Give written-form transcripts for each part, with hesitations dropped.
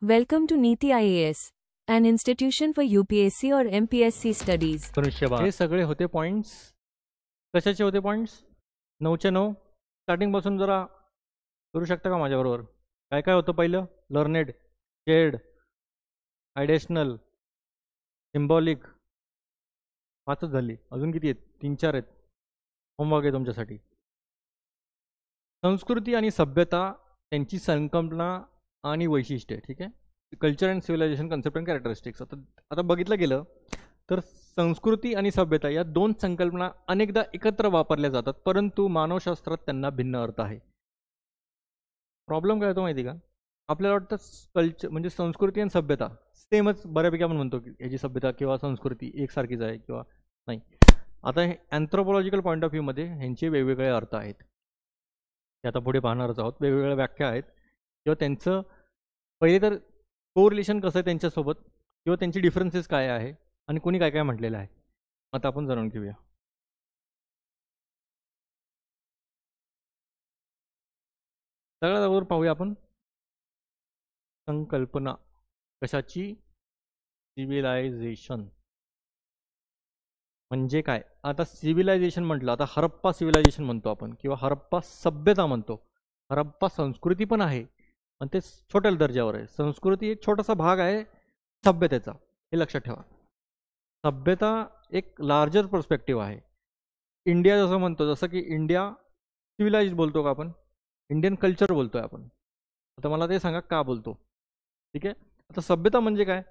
Welcome to Niti IAS, an institution for UPSC or MPSC studies. हे सगळे होते points. कशाचे होते पॉइंट्स? 9चे 9. स्टार्टिंग पासून जरा करू शकता का माझ्याबरोबर? काय काय होतं पहिलं? Learned, shed, ideational, symbolic. 5च झाली. अजून किती आहेत? 3-4 आहेत. होमवर्क आहे तुमच्यासाठी. संस्कृती आणि सभ्यता, त्यांची संकल्पना आणि वैशिष्ट्ये. ठीक आहे. Culture and civilisation concept and characteristics. आता बघितलं गेलं तर संस्कृती आणि सभ्यता या दोन संकल्पना अनेकदा एकत्र वापरल्या जातात, परंतु मानवशास्त्रात त्यांना भिन्न अर्थ आहे. प्रॉब्लेम काय होतो माहिती का? आपल्याला वाटतं कल्चर म्हणजे संस्कृती आणि सभ्यता सेमच बऱ्यापैकी आपण म्हणतो की याची सभ्यता किंवा संस्कृती एकसारखीच आहे किंवा नाही. आता हे अँथ्रोपॉलॉजिकल पॉईंट ऑफ व्ह्यूमध्ये ह्यांचे वेगवेगळे अर्थ आहेत. ते आता पुढे पाहणारच आहोत. वेगवेगळ्या व्याख्या आहेत किंवा त्यांचं पहिले तर कोरिलेशन कसं आहे त्यांच्यासोबत किंवा त्यांची डिफरन्सेस काय आहे आणि कोणी काय काय म्हटलेलं आहे. आता आपण जाणून घेऊया. सगळ्यात अगोदर पाहूया आपण संकल्पना कशाची. सिव्हिलायझेशन म्हणजे काय? आता सिव्हिलायझेशन म्हटलं, आता हरप्पा सिव्हिलायझेशन म्हणतो आपण किंवा हरप्पा सभ्यता म्हणतो. हरप्पा संस्कृती पण आहे पण ते छोट्या दर्जावर आहे. संस्कृती एक छोटासा भाग आहे सभ्यतेचा, हे लक्षात ठेवा. सभ्यता एक लार्जर पर्स्पेक्टिव्ह आहे. इंडिया जसं म्हणतो, जसं की इंडिया सिव्हिलाइज्ड बोलतो का आपण? इंडियन कल्चर बोलतोय आपण. आता मला ते सांगा का बोलतो. ठीक आहे. आता सभ्यता म्हणजे काय?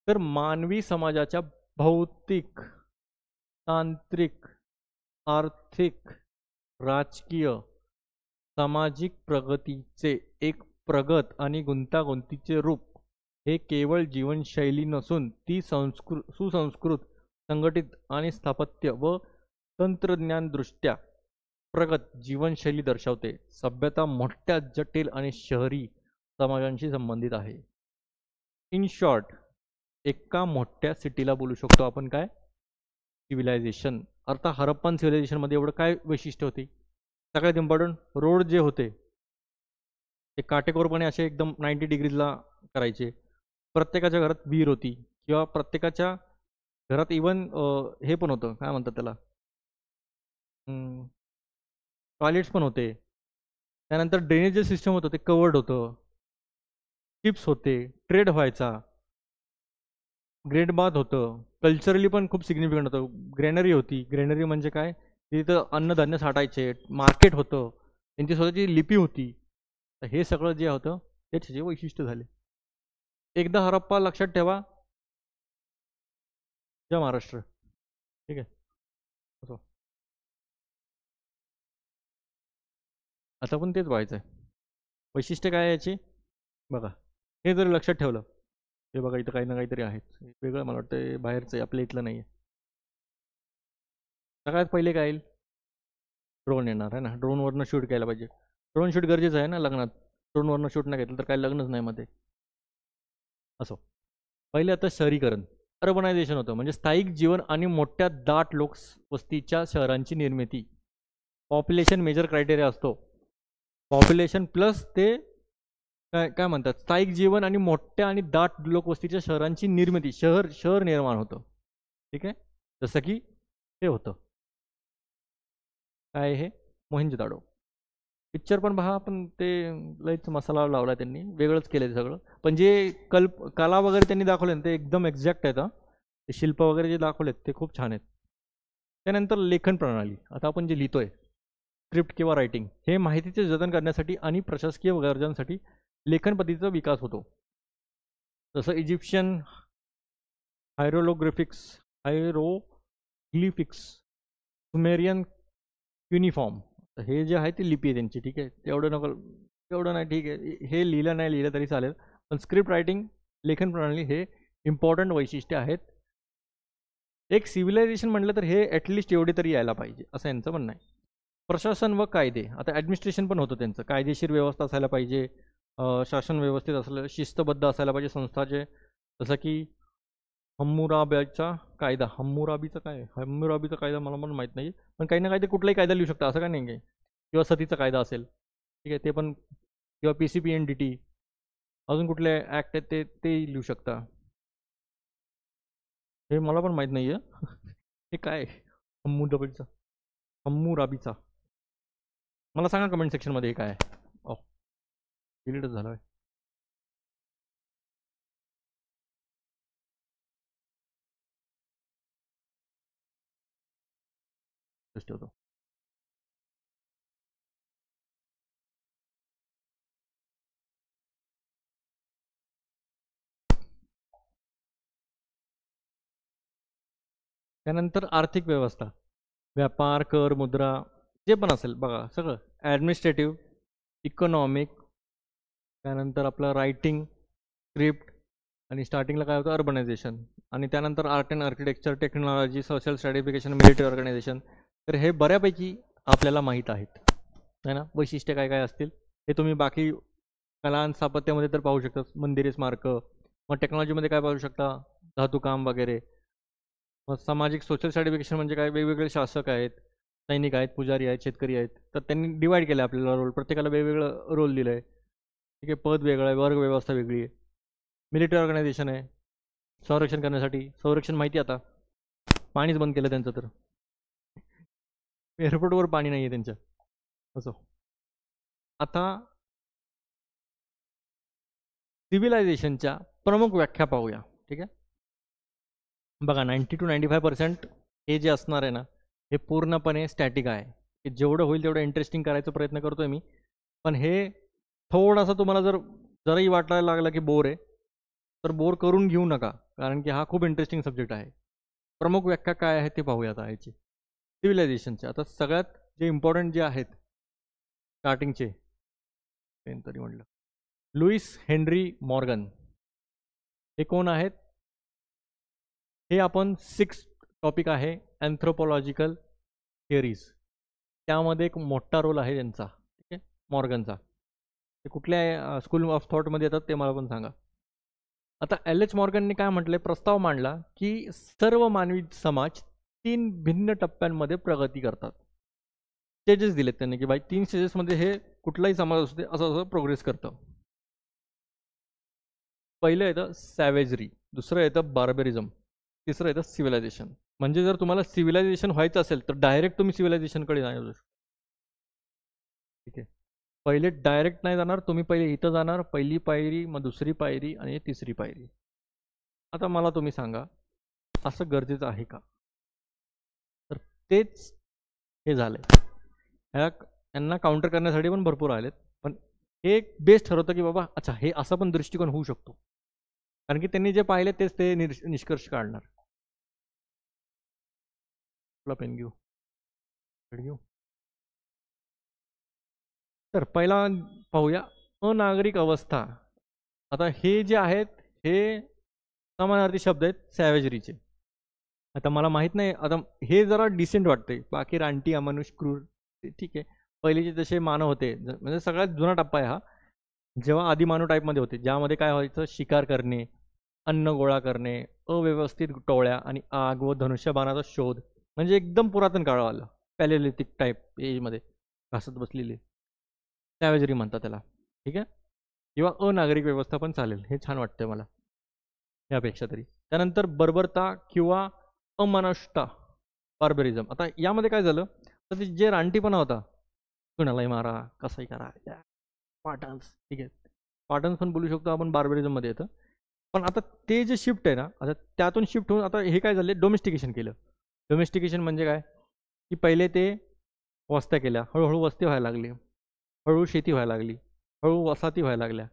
तर मानवी समाजाच्या भौतिक, तांत्रिक, आर्थिक, राजकीय, सामाजिक प्रगतीचे एक प्रगत आणि गुंतागुंतीचे रूप. हे केवळ जीवनशैली नसून ती सुसंस्कृत, संघटित आणि स्थापत्य व तंत्रज्ञानदृष्ट्या प्रगत जीवनशैली दर्शवते. सभ्यता मोठ्या, जटिल आणि शहरी समाजांशी संबंधित आहे. इन शॉर्ट, एका मोठ्या सिटीला बोलू शकतो आपण काय? सिव्हिलायझेशन. अर्थात हरप्पन सिव्हिलायझेशनमध्ये एवढं काय वैशिष्ट्य होते? सगळ्यात इम्पॉर्टंट, रोड जे होते ते काटेकोरपणे असे एकदम 90 डिग्रीजला करायचे. प्रत्येकाच्या घरात विहीर होती किंवा प्रत्येकाच्या घरात इवन हे पण होतं, काय म्हणतात त्याला, टॉयलेट्स पण होते. त्यानंतर ड्रेनेज जे सिस्टम होतं ते कवर्ड होतं. शिप्स होते, ट्रेड व्हायचा, ग्रेट बाथ होतं. कल्चरली पण खूप सिग्निफिकंट होतं. ग्रेनरी होती. ग्रेनरी म्हणजे काय? तिथं अन्नधान्य साठायचे. मार्केट होतं. त्यांची स्वतःची लिपी होती. तर हे सगळं जे होतं ते त्याचे वैशिष्ट्य झाले. एकदा हरप्पा लक्षात ठेवा. जय महाराष्ट्र. ठीक आहे. असो, आता पण तेच व्हायचं आहे. वैशिष्ट्य काय आहे याची? बघा, हे जर लक्षात ठेवलं, हे बघा इथं काही ना काहीतरी आहे वेगळं. मला वाटतं बाहेरचं आहे, आपल्या इथलं नाही आहे. सगळ्यात पहिले काय येईल? ड्रोन येणार आहे ना. ड्रोनवरनं शूट केलं पाहिजे. ड्रोन शूट गरजेचं आहे ना लग्नात. ड्रोनवरनं शूट नाही घेतलं तर काही लग्नच नाही मध्ये. असो, पहिले आता शहरीकरण, अर्बनायझेशन होतं. म्हणजे स्थायिक जीवन आणि मोठ्या दाट लोकवस्तीच्या शहरांची निर्मिती. पॉप्युलेशन मेजर क्रायटेरिया असतो. पॉप्युलेशन प्लस ते काय काय म्हणतात, स्थायिक जीवन आणि मोठ्या आणि दाट लोकवस्तीच्या शहरांची निर्मिती. शहर निर्माण होतं. ठीक आहे. जसं की हे होतं काय, हे मोहिंजोदाडो. पिक्चर पण पहा, पण ते लयच मसाला लावला त्यांनी, वेगळंच केलं ते सगळं. पण जे कला वगैरे त्यांनी दाखवले ते एकदम एक्झॅक्ट आहेत. ते शिल्प वगैरे जे दाखवलेत ते खूप छान आहेत. त्यानंतर लेखन प्रणाली. आता आपण जे लिहितोय स्क्रिप्ट किंवा रायटिंग, हे माहितीचे जतन करण्यासाठी आणि प्रशासकीय गरजांसाठी लेखन पद्धतीचा विकास होतो. जसं इजिप्शियन हायरोग्लिफिक्स, सुमेरियन क्युनिफॉर्म. हे जे आहे ती लिपी आहे त्यांची. ठीक आहे. तेवढं नको, तेवढं नाही. ठीक आहे, हे नाही लिहिलं तरी चालेल. पण स्क्रिप्ट रायटिंग, लेखन प्रणाली हे इम्पॉर्टंट वैशिष्ट्य आहेत. एक सिव्हिलायझेशन म्हटलं तर हे ॲटलिस्ट एवढे तरी यायला पाहिजे असं यांचं म्हणणं आहे. प्रशासन व कायदे. आता ॲडमिनिस्ट्रेशन पण होतं त्यांचं. कायदेशीर व्यवस्था असायला पाहिजे. शासन व्यवस्थित असलं, शिस्तबद्ध असायला पाहिजे संस्थाचे. जसं की हम्मुराबीचा कायदा. हम्मुराबीचा कायदा मला पण माहीत नाही, पण काही ना काही ते कुठलाही कायदा लिहू शकता असं काय नाही आहे. किंवा सतीचा कायदा असेल. ठीक आहे, ते पण. किंवा PCPNDT. अजून कुठले ऍक्ट आहेत ते लिहू शकता. हे मला पण माहित नाहीये. हे काय हम्मुराबीचा हम्मुराबीचा मला सांगा कमेंट सेक्शन मध्ये हे काय आहे. ओ डिलीटच झालं. ठेवतो. त्यानंतर आर्थिक व्यवस्था, व्यापार, कर, मुद्रा जे पण असेल बघा सगळं ॲडमिनिस्ट्रेटिव्ह, इकॉनॉमिक, त्यानंतर आपलं रायटिंग, स्क्रिप्ट, आणि स्टार्टिंगला काय होतं अर्बनायझेशन, आणि त्यानंतर art and architecture, technology, social stratification, military organisation. तर हे बऱ्यापैकी आपल्याला माहीत आहेत है ना. वैशिष्ट्य काय काय असतील हे तुम्ही बाकी कला आणि स्थापत्यामध्ये तर पाहू शकता, मंदिरे, स्मारक. मग टेक्नॉलॉजीमध्ये काय पाहू शकता, धातुकाम वगैरे. मग सामाजिक सोशल सर्टिफिकेशन म्हणजे काय, वेगवेगळे शासक आहेत, सैनिक आहेत, पुजारी आहेत, शेतकरी आहेत. तर त्यांनी डिवाइड केलं आपल्याला रोल, प्रत्येकाला वेगवेगळं रोल दिलं आहे. ठीक आहे, पद वेगळं आहे, वर्ग व्यवस्था वेगळी आहे. मिलिटरी ऑर्गनायझेशन आहे संरक्षण करण्यासाठी. संरक्षण माहिती आता पाणीच बंद केलं त्यांचं, तर एअरपोर्टवर पाणी नाही आहे त्यांच्या. असो, आता सिव्हिलायझेशनच्या प्रमुख व्याख्या पाहूया. ठीक आहे, बघा 90 to 95% हे जे असणार आहे ना हे पूर्णपणे स्टॅटिक आहे. की जेवढं होईल तेवढं इंटरेस्टिंग करायचा प्रयत्न करतोय मी, पण हे थोडासा तुम्हाला जरही वाटायला लागला की बोर आहे तर बोर करून घेऊ नका, कारण की हा खूप इंटरेस्टिंग सब्जेक्ट आहे. प्रमुख व्याख्या काय आहे ते पाहूया आता याची सिव्हिलायझेशनचे. आता सगळ्यात जे इम्पॉर्टंट जे आहेत स्टार्टिंगचे तरी म्हटलं, लुईस हेनरी मॉर्गन हे कोण आहेत. हे आपण 6 टॉपिक आहे अँथ्रोपॉलॉजिकल थिअरीज, त्यामध्ये एक मोठा रोल आहे त्यांचा. ठीक आहे, मॉर्गनचा. ते कुठल्या स्कूल ऑफ थॉटमध्ये येतात ते मला पण सांगा. आता एच मॉर्गनने काय म्हटलंय, प्रस्ताव मांडला की सर्व मानवी समाज 3 भिन्न टप्प्यांमध्ये प्रगती करतात. स्टेजेस दिलेत त्यांनी की बाई 3 स्टेजेसमध्ये हे कुठलाही समाज असू दे असं असं प्रोग्रेस करतं. पहिलं येतं सॅवेजरी, दुसरं येतं बार्बेरिझम, तिसरं येतं सिव्हिलायझेशन. म्हणजे जर तुम्हाला सिव्हिलायझेशन व्हायचं असेल तर डायरेक्ट तुम्ही सिव्हिलायझेशनकडे जाऊ शकता. ठीक आहे, पहिले डायरेक्ट नाही जाणार तुम्ही, पहिले इथं जाणार, पहिली पायरी, मग दुसरी पायरी आणि तिसरी पायरी. आता मला तुम्ही सांगा असं गरजेचं आहे का. तर तेच हे झालंय. यांना काउंटर करण्यासाठी पण भरपूर आलेत, पण हे एक बेस्ट ठरवतं की बाबा अच्छा हे असा पण दृष्टिकोन होऊ शकतो, कारण की त्यांनी जे पाहिले तेच ते निष्कर्ष काढणार. पेन घेऊ, घेऊ. तर पहिला पाहूया अनागरिक अवस्था. आता हे जे आहेत हे समानार्थी शब्द आहेत सॅवेजरीचे. आता मला माहित नाही, आता हे जरा डिसेंट वाटते, बाकी रानटी, अमानुष, क्रूर ठीक आहे. पहिलेचे जसे मानव होते, म्हणजे सगळ्यात जुना टप्पा आहे हा, जेव्हा आदिमानव टाईपमध्ये होते, ज्यामध्ये काय व्हायचं, शिकार करणे, अन्न गोळा करणे, अव्यवस्थित टोळ्या आणि आग व धनुष्यबाणाचा शोध, म्हणजे एकदम पुरातन काळावाला पॅलेलिथिक टाईप एजमध्ये घासत बसलेली सॅवेजरी म्हणतात त्याला. ठीक आहे, किंवा अनागरिक व्यवस्था पण चालेल, हे छान वाटतंय मला यापेक्षा तरी. त्यानंतर बर्बरता किंवा अमानुषता, बार्बरिझम. आता यामध्ये काय झालं, तर जे रानटीपणा होता, कुणालाही मारा, कसंही करा, पाटन्स. ठीक आहे, पाटन्स पण बोलू शकतो आपण, बार्बरिझममध्ये येतं. पण आता ते जे शिफ्ट आहे ना, आता त्यातून शिफ्ट होऊन आता हे काय झाले, डोमेस्टिकेशन केलं. डोमेस्टिकेशन म्हणजे काय, की पहिले ते वस्त्या केल्या, हळूहळू वस्ती व्हायला लागली, हळूहळू शेती व्हायला लागली, हळूहळू वसाहती व्हायला लागल्या.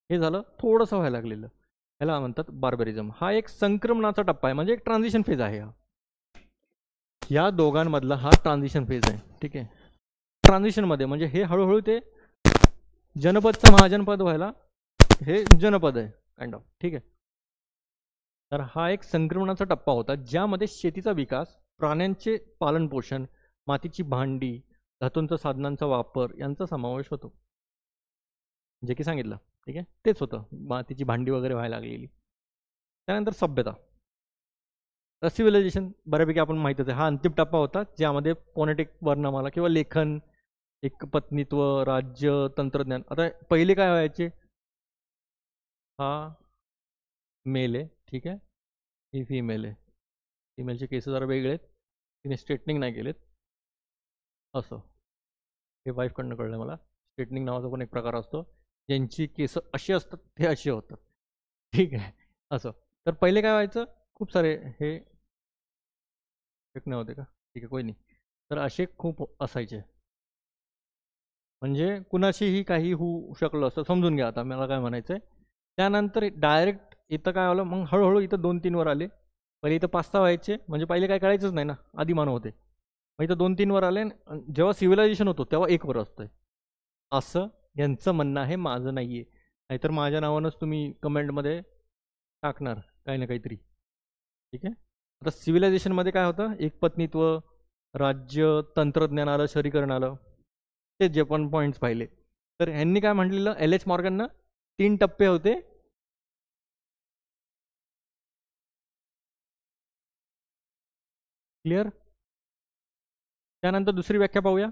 हे झालं थोडंसं व्हायला लागलेलं, ह्याला म्हणतात बार्बरिझम. हा एक संक्रमणाचा टप्पा आहे, म्हणजे एक ट्रान्झिशन फेज आहे हा. या दोघांमधला हा ट्रान्झिशन फेज आहे. ठीक आहे, ट्रान्झिशनमध्ये म्हणजे हे हळूहळू ते जनपदचं महाजनपद व्हायला, हे जनपद आहे काइंड ऑफ. ठीक आहे, तर हा एक संक्रमणाचा टप्पा होता, ज्यामध्ये शेतीचा विकास, प्राण्यांचे पालनपोषण, मातीची भांडी, धातूंचा साधनांचा वापर यांचा समावेश होतो, जे की सांगितलं. ठीक आहे, तेच होतं, मातीची भांडी वगैरे व्हायला लागलेली. त्यानंतर सभ्यता, सिव्हिलायझेशन बऱ्यापैकी आपण माहितच आहे, हा अंतिम टप्पा होता, ज्यामध्ये फोनेटिक वर्णमाला किंवा लेखन, एक पत्नीत्व, राज्य, तंत्रज्ञान. आता पहिले काय व्हायचे, हा मेल आहे, ठीक आहे, ही फिमेल आहे. फिमेलचे केस जरा वेगळे आहेत, तिने स्ट्रेटनिंग नाही केलेत. असं हे वाईफकडनं कळलं मला. स्ट्रेटनिंग नावाचा पण एक प्रकार असतो, ज्यांची केस अशी असतात ते अशी होतात, ठीक आहे. असं तर पहिले काय व्हायचं, खूप सारे हे एक नव्हते का, ठीक आहे कोई नाही. तर असे खूप असायचे, म्हणजे कुणाशीही काही होऊ शकलं असं समजून घ्या. आता मला काय म्हणायचं आहे, त्यानंतर डायरेक्ट इथं काय आलं, मग हळूहळू इथं 2-3 वर आले. पहिले इथं 5-6 व्हायचे, म्हणजे पहिले काय कळायचंच नाही ना, आदिमानव होते. मग इथं 2-3 वर आले, जेव्हा सिव्हिलायझेशन होतो तेव्हा 1 वर असतंय, असं यांचं म्हणणं आहे, माझं नाही आहे. नाहीतर माझ्या नावानंच तुम्ही कमेंटमध्ये टाकणार काही ना काहीतरी, ठीक आहे. आता सिव्हिलायझेशनमध्ये काय होतं, एकपत्नीत्व, राज्य, तंत्रज्ञान आलं, शहरीकरण आलं, ते जे पण पॉईंट्स पाहिले. तर ह्यांनी काय म्हटलेलं, एल एच मॉर्गननं 3 टप्पे होते. क्लिअर. त्यानंतर दुसरी व्याख्या पाहूया.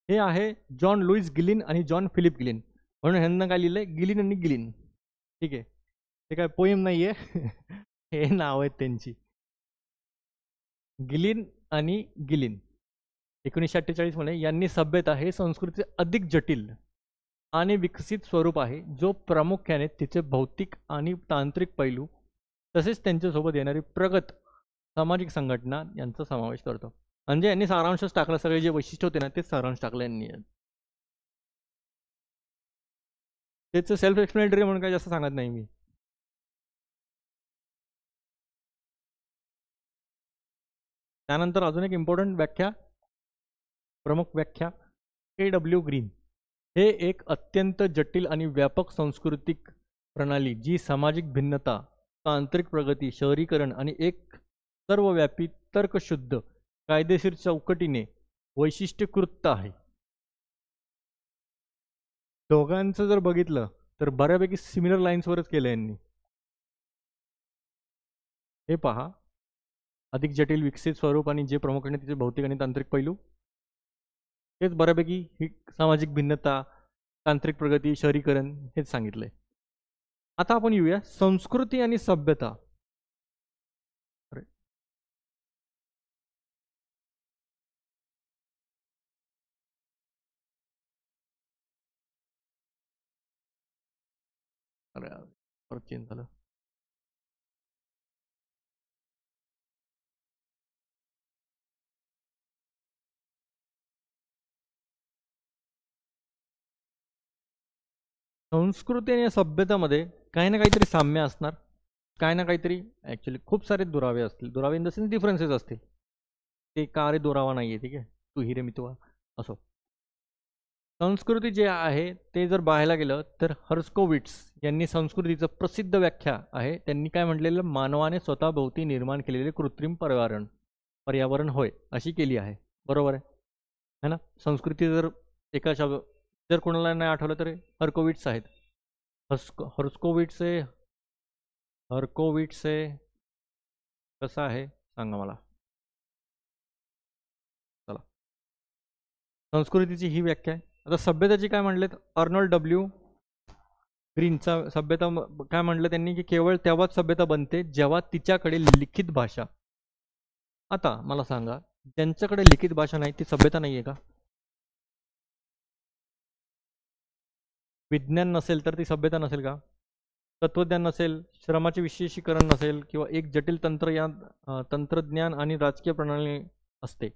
हे आहे जॉन लुईस गिलिन आणि जॉन फिलिप गिलिन, म्हणून ह्यांना काय लिहिलंय, गिलिन आणि गिलिन, ठीक आहे. ते काय पोएम नाहीये हे नाव आहेत त्यांची, गिलिन आणि गिलिन. 1948 मध्ये यांनी सभ्यता हे संस्कृतीचे अधिक जटिल आणि विकसित स्वरूप आहे, जो प्रामुख्याने तिचे भौतिक आणि तांत्रिक पैलू तसेच त्यांच्यासोबत येणारी प्रगत सामाजिक संघटना यांचा समावेश करतो. म्हणजे यांनी सारांशच टाकला, सगळे जे वैशिष्ट्य होते ना तेच सारांश टाकलं यांनी. त्याचं सेल्फ एक्सप्लेनेटरी म्हणून काही जास्त सांगत नाही मी. त्यानंतर अजून एक इम्पॉर्टंट व्याख्या, प्रमुख व्याख्या, A.W. ग्रीन. हे एक अत्यंत जटिल आणि व्यापक सांस्कृतिक प्रणाली, जी सामाजिक भिन्नता, तांत्रिक प्रगती, शहरीकरण आणि एक सर्वव्यापी तर्कशुद्ध कायदेशीर चौकटीने वैशिष्ट्यीकृत आहे. दोघांचं जर बघितलं तर बऱ्यापैकी सिमिलर लाईन्सवरच केलं यांनी. हे पहा, अधिक जटिल विकसित स्वरूप आणि जे प्रामुख्याने तिचे भौतिक आणि तांत्रिक पैलू, हेच बऱ्यापैकी ही सामाजिक भिन्नता, तांत्रिक प्रगती, शहरीकरण हेच सांगितलंय. आता आपण येऊया संस्कृती आणि सभ्यता. अरे परत चेंज झालं. संस्कृती आणि सभ्यतामध्ये काही ना काहीतरी साम्य असणार, काही ना काहीतरी ॲक्च्युली खूप सारे दुरावे असतील. दुरावे इन द सेन्स डिफरन्सेस असतील. ते का रे दुरावा नाही आहे, ठीक आहे, तू हिरे मी तू असो. संस्कृती जे आहे ते जर पाहायला गेलं तर हर्स्कोविट्स यांनी संस्कृतीचं प्रसिद्ध व्याख्या आहे. त्यांनी काय म्हटलेलं, मानवाने स्वतःभोवती निर्माण केलेले कृत्रिम पर्यावरण होय अशी केली आहे. बरोबर आहे ना. संस्कृती जर एका जर कोणाला नाही आठवलं तर हर्कोविट्स आहेत. हर्स्कोविट्सचे कसं आहे सांगा मला. चला, संस्कृतीची ही व्याख्या आहे. आता सभ्यताची काय म्हणलेत, अर्नोल्ड ग्रीनचा सभ्यता काय म्हटलं त्यांनी, की केवळ तेव्हाच सभ्यता बनते जेव्हा तिच्याकडे लिखित भाषा. आता मला सांगा, ज्यांच्याकडे लिखित भाषा नाही ती सभ्यता नाही आहे का? विज्ञान नसेल तर ती सभ्यता नसेल का? तत्वज्ञान नसेल, श्रमाचे विशेषीकरण नसेल, किंवा एक जटिल तंत्रज्ञान आणि राजकीय प्रणाली असते,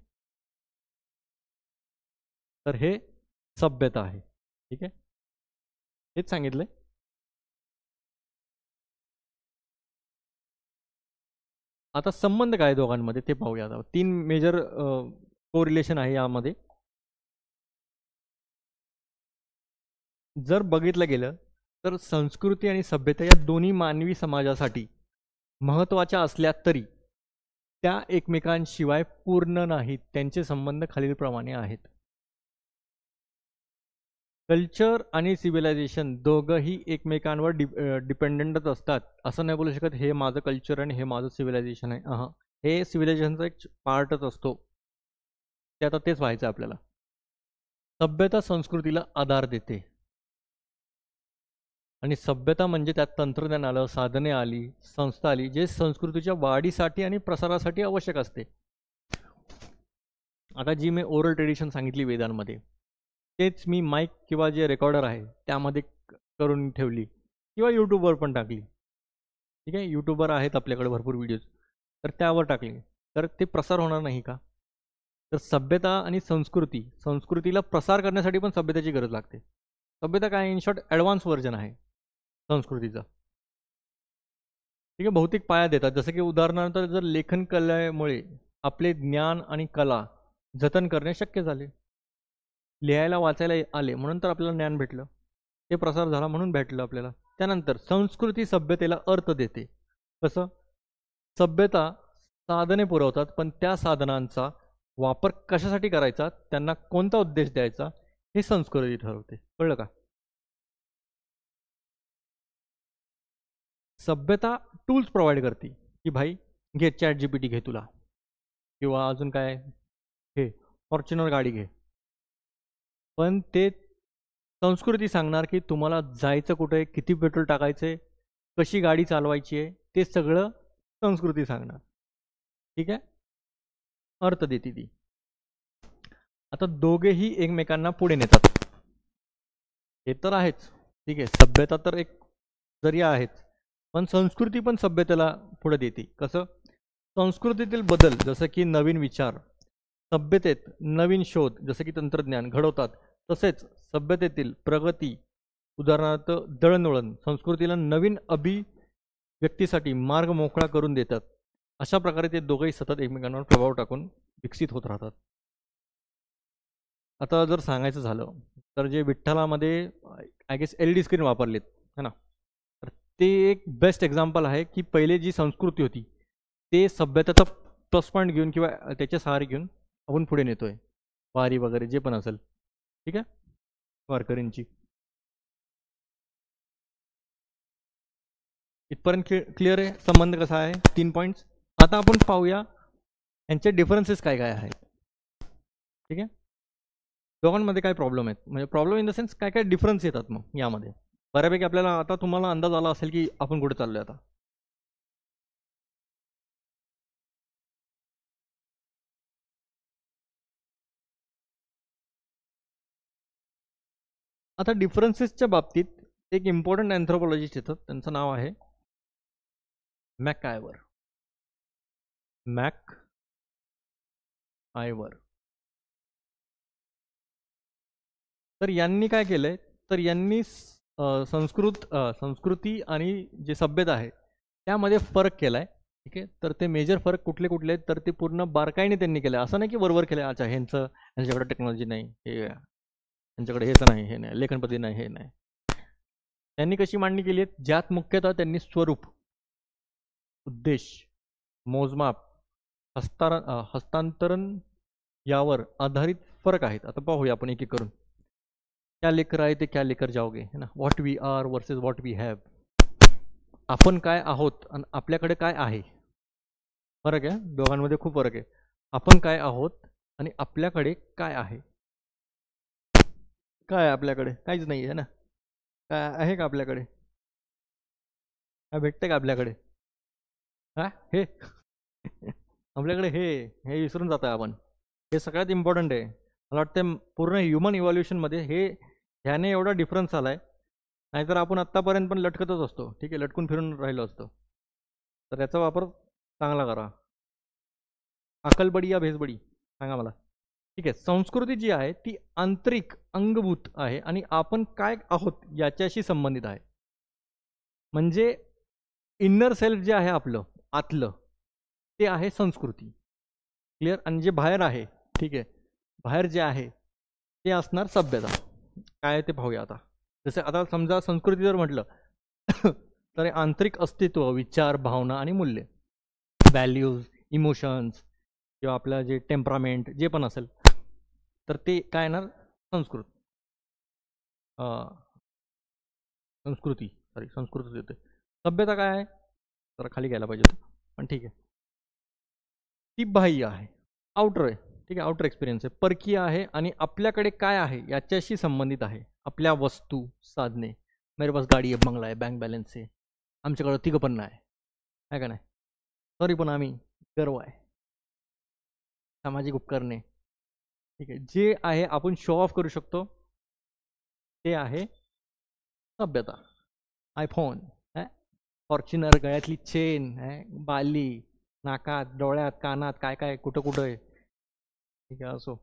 तर हे सभ्यता आहे. ठीक आहे, हेच सांगितलंय. आता संबंध काय दोघांमध्ये ते पाहूया. आता 3 मेजर कोरिलेशन आहे यामध्ये. जर बघितलं गेलं तर संस्कृती आणि सभ्यता या दोन्ही मानवी समाजासाठी महत्त्वाच्या असल्या तरी त्या एकमेकांशिवाय पूर्ण नाहीत. त्यांचे संबंध खालीलप्रमाणे आहेत. कल्चर आणि सिव्हिलायझेशन दोघंही एकमेकांवर डिपेंडंटच असतात. असं नाही बोलू शकत हे माझं कल्चर आणि हे माझं सिव्हिलायझेशन आहे. हे सिव्हिलायझेशनचा एक पार्टच असतो. ते आता तेच व्हायचं आपल्याला. सभ्यता संस्कृतीला आधार देते. आणि सभ्यता म्हणजे त्यात तंत्रज्ञान आलं, साधने आली, संस्था आली, जे संस्कृतीच्या वाढीसाठी आणि प्रसारासाठी आवश्यक असते. आता जी मी ओरल ट्रेडिशन सांगितली वेदांमध्ये, तेच मी माईक किंवा जे रेकॉर्डर आहे त्यामध्ये करून ठेवली किंवा यूट्यूबवर पण टाकली. ठीक आहे, यूट्यूबवर आहेत आपल्याकडे भरपूर व्हिडिओज, तर त्यावर टाकले तर ते प्रसार होणार नाही का? तर सभ्यता आणि संस्कृतीला प्रसार करण्यासाठी पण सभ्यतेची गरज लागते. सभ्यता काय, इन शॉर्ट ॲडव्हान्स व्हर्जन आहे संस्कृतीचा. ठीक आहे, भौतिक पाया देतात. जसं की उदाहरणार्थ जर लेखन कलेमुळे आपले ज्ञान आणि कला जतन करणे शक्य झाले. लिहायला वाचायला आले म्हणून तर आपल्याला ज्ञान भेटलं, ते प्रसार झाला म्हणून भेटलं आपल्याला. त्यानंतर संस्कृती सभ्यतेला अर्थ देते. कसं? सभ्यता साधने पुरवतात, पण त्या साधनांचा वापर कशासाठी करायचा, त्यांना कोणता उद्देश द्यायचा, हे संस्कृती ठरवते. कळलं का? सभ्यता टूल्स प्रोव्हाइड करते की भाई घे ChatGPT घे तुला, किंवा अजून काय, हे फॉर्च्युनर गाडी घे. पण ते संस्कृती सांगणार की तुम्हाला जायचं कुठे, किती पेट्रोल टाकायचे, कशी गाडी चालवायची आहे, ते सगळं संस्कृती सांगणार. ठीक आहे, अर्थ देते ती. आता दोघेही एकमेकांना पुढे नेतात, हे तर आहेच. ठीक आहे, सभ्यता तर एक जरिया आहेच, पण संस्कृती पण सभ्यतेला पुढे देते. कसं? संस्कृतीतील बदल जसं की नवीन विचार सभ्यतेत नवीन शोध जसं की तंत्रज्ञान घडवतात, तसेच सभ्यतेतील प्रगती उदाहरणार्थ दळणवळण संस्कृतीला नवीन अभिव्यक्तीसाठी मार्ग मोकळा करून देतात. अशा प्रकारे ते दोघेही सतत एकमेकांवर प्रभाव टाकून विकसित होत राहतात. आता जर सांगायचं झालं तर जे विठ्ठलामध्ये आय गेस LED स्क्रीन वापरलीत है ना, तर ते एक बेस्ट एक्झाम्पल आहे की पहिले जी संस्कृती होती ते सभ्यतेचा प्लस पॉईंट घेऊन किंवा त्याचे सहारे घेऊन आपण पुढे नेतोय, वारी वगैरे जे पण असेल. ठीक आहे, वारकरींची. इथपर्यंत क्लिअर आहे संबंध कसा आहे, 3 पॉईंट्स. आता आपण पाहूया यांचे डिफरन्सेस काय काय आहेत. ठीक आहे, दोघांमध्ये काय प्रॉब्लेम आहेत, म्हणजे प्रॉब्लेम इन द सेन्स काय काय डिफरन्स येतात मग यामध्ये. बऱ्यापैकी आपल्याला आता तुम्हाला अंदाज आला असेल की आपण कुठे चाललोय आता. आता डिफरन्सेसच्या बाबतीत एक इम्पॉर्टंट अँथ्रोपॉलॉजिस्ट येतात, त्यांचं नाव आहे मॅकआयव्हर. तर यांनी काय केलंय, तर यांनी संस्कृती आणि जे सभ्यता आहे त्यामध्ये फरक केलाय. ठीक आहे, तर ते मेजर फरक कुठले कुठले आहेत, तर ते पूर्ण बारकाईने त्यांनी केलं. असं नाही की वरवर केलं, अच्छा यांच्याकडे टेक्नॉलॉजी नाही, हे यांच्याकडे हेच नाही, हे नाही, लेखनपद्धती नाही, हे नाही. त्यांनी कशी मांडणी केली आहे, ज्यात मुख्यतः त्यांनी स्वरूप, उद्देश, मोजमाप, हस्तांतरण यावर आधारित फरक आहेत. आता पाहूया आपण एक एक करून. क्या लेकर आए थे क्या लेकर जाओगे, है ना. What we are versus what we have. आपण काय आहोत आणि आपल्याकडे काय आहे, फरक आहे दोघांमध्ये, खूप फरक आहे. आपण काय आहोत आणि आपल्याकडे काय आहे. काय आपल्याकडे काहीच नाही आहे ना. काय आहे का आपल्याकडे, काय भेटते का आपल्याकडे, हा हे आपल्याकडे हे हे विसरून जात आहे आपण. हे सगळ्यात इम्पॉर्टंट आहे. मला वाटतं पूर्ण ह्युमन इव्हॉल्युशनमध्ये ह्याने एवढा डिफरन्स आला आहे, नाहीतर आपण आत्तापर्यंत पण लटकतच असतो. ठीक आहे, लटकून फिरून राहिलो असतो. तर याचा वापर चांगला करा. अकलबडी या भेसबडी सांगा मला. ठीक आहे, संस्कृती जी आहे ती आंतरिक अंगभूत आहे आणि आपण काय आहोत याच्याशी संबंधित आहे. म्हणजे इन्नर सेल्फ जे आहे आपलं आतलं, ते आहे संस्कृती. क्लिअर. आणि जे बाहेर आहे, ठीक आहे, बाहेर जे आहे ते असणार सभ्यता. काय ते पाहूया आता. जसं आता समजा संस्कृती जर म्हटलं तर आंतरिक अस्तित्व, विचार, भावना आणि मूल्य, व्हॅल्यूज, इमोशन्स किंवा आपलं जे टेम्परामेंट जे पण असेल, तर ते काय येणार, संस्कृतीच येते. सभ्यता काय आहे, तर खाली घ्यायला पाहिजे होतं, पण ठीक आहे. ती बाह्य आहे, आउटर आहे. ठीक आहे, आउटर एक्सपिरियन्स आहे, परकीय आहे आणि आपल्याकडे काय आहे याच्याशी संबंधित आहे. आपल्या वस्तू, साधने, मेरे पास गाडी आहे, बंगला आहे, बँक बॅलन्स आहे, आमच्याकडं तिघं पण नाही आहे का नाही, तरी पण आम्ही गर्व आहे, सामाजिक उपकरणे, ठीक आहे, जे आहे आपण शो ऑफ करू शकतो ते आहे सभ्यता. आयफोन, फॉर्च्युनर, गळ्यातली चेन, बाली, नाकात, डोळ्यात, कानात, काय काय कुठं कुठं आहे, ठीक आहे. असो,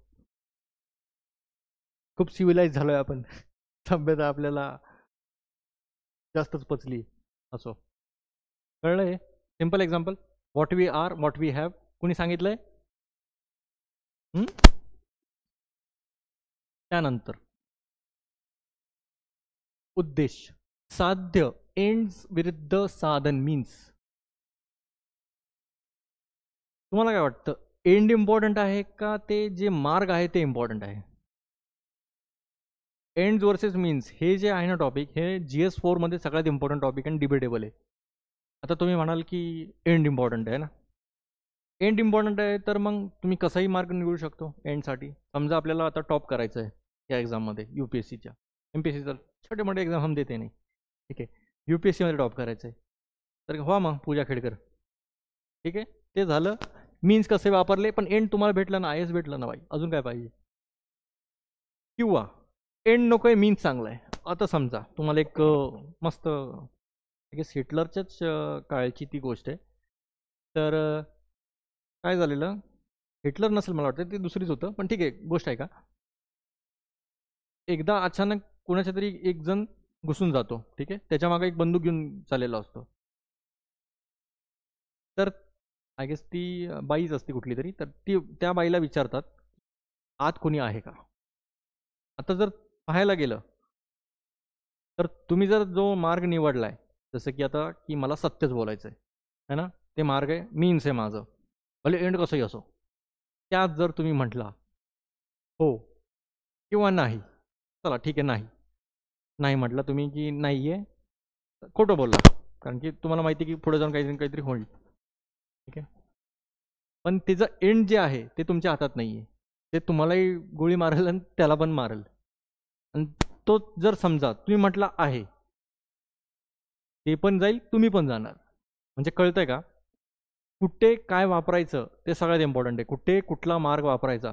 खूप सिव्हिलाइज झालोय आपण, सभ्यता आपल्याला जास्तच पचली. असो, कळलंय? Simple example, what we are, what we have, कुणी सांगितलंय? त्यानंतर उद्देश, साध्य, एंड्स विरुद्ध साधन मीन्स. तुम्हाला काय वाटतं, एंड इम्पॉर्टंट आहे का ते जे मार्ग आहे ते इम्पॉर्टंट आहे? एंड्स वर्सेस मीन्स हे जे आहे ना टॉपिक, हे GS4 मध्ये सगळ्यात इम्पॉर्टंट टॉपिक आणि डिबेटेबल आहे. आता तुम्ही म्हणाल की एंड इम्पॉर्टंट आहे ना, एंड इम्पॉर्टंट आहे तर मग तुम्ही कसाही मार्ग निवडू शकतो एंडसाठी. समजा आपल्याला आता टॉप करायचं आहे या एक्झाममध्ये, UPSCच्या, MPSCचा छोटे मोठे एक्झाम हम देते नाही, ठीक आहे, UPSCमध्ये टॉप करायचं आहे तर व्हा मग पूजा खेडकर, ठीक आहे. ते झालं, मीन्स कसे वापरले, पण एंड तुम्हाला भेटलं ना, IS भेटलं ना बाई, अजून काय पाहिजे? किंवा एंड नको आहे, मीन्स चांगला आहे. आता समजा तुम्हाला एक मस्त, हिटलरच्याच काळची ती गोष्ट आहे. तर काय झालेलं, हिटलर नसेल मला वाटतं, ते दुसरीच होतं, पण ठीक आहे, गोष्ट आहे का. एकदा अचानक कोणाच्या तरी एक जण घुसून जातो, ठीक आहे, त्याच्या मागे एक बंदूक घेऊन चाललेला असतो. तर आय गेस ती बाईच असते कुठली तरी, तर ती त्या बाईला विचारतात आत कोणी आहे का. आता जर पाहायला गेलं तर तुम्ही जर जो मार्ग निवडलाय, जसं की आता की मला सत्यच बोलायचं आहे ना, ते मार्ग आहे, मीन्स आहे माझं, भले एंड कसंही असो, त्यात जर तुम्ही म्हटला हो किंवा नाही, चला ठीक आहे, नाही नाही म्हटलं तुम्ही की नाही आहे, खोटं बोलला, कारण की तुम्हाला माहिती आहे की पुढे जाऊन काहीतरी काहीतरी होईल, ठीक आहे. पण त्याचं एंड जे आहे ते तुमच्या हातात नाही आहे, ते तुम्हालाही गोळी मारेल आणि त्याला पण मारेल. आणि तो जर समजा तुम्ही म्हटला आहे, ते पण जाईल, तुम्ही पण जाणार. म्हणजे कळतंय का, कुठे काय वापरायचं ते सगळ्यात इम्पॉर्टंट आहे. कुठे कुठला मार्ग वापरायचा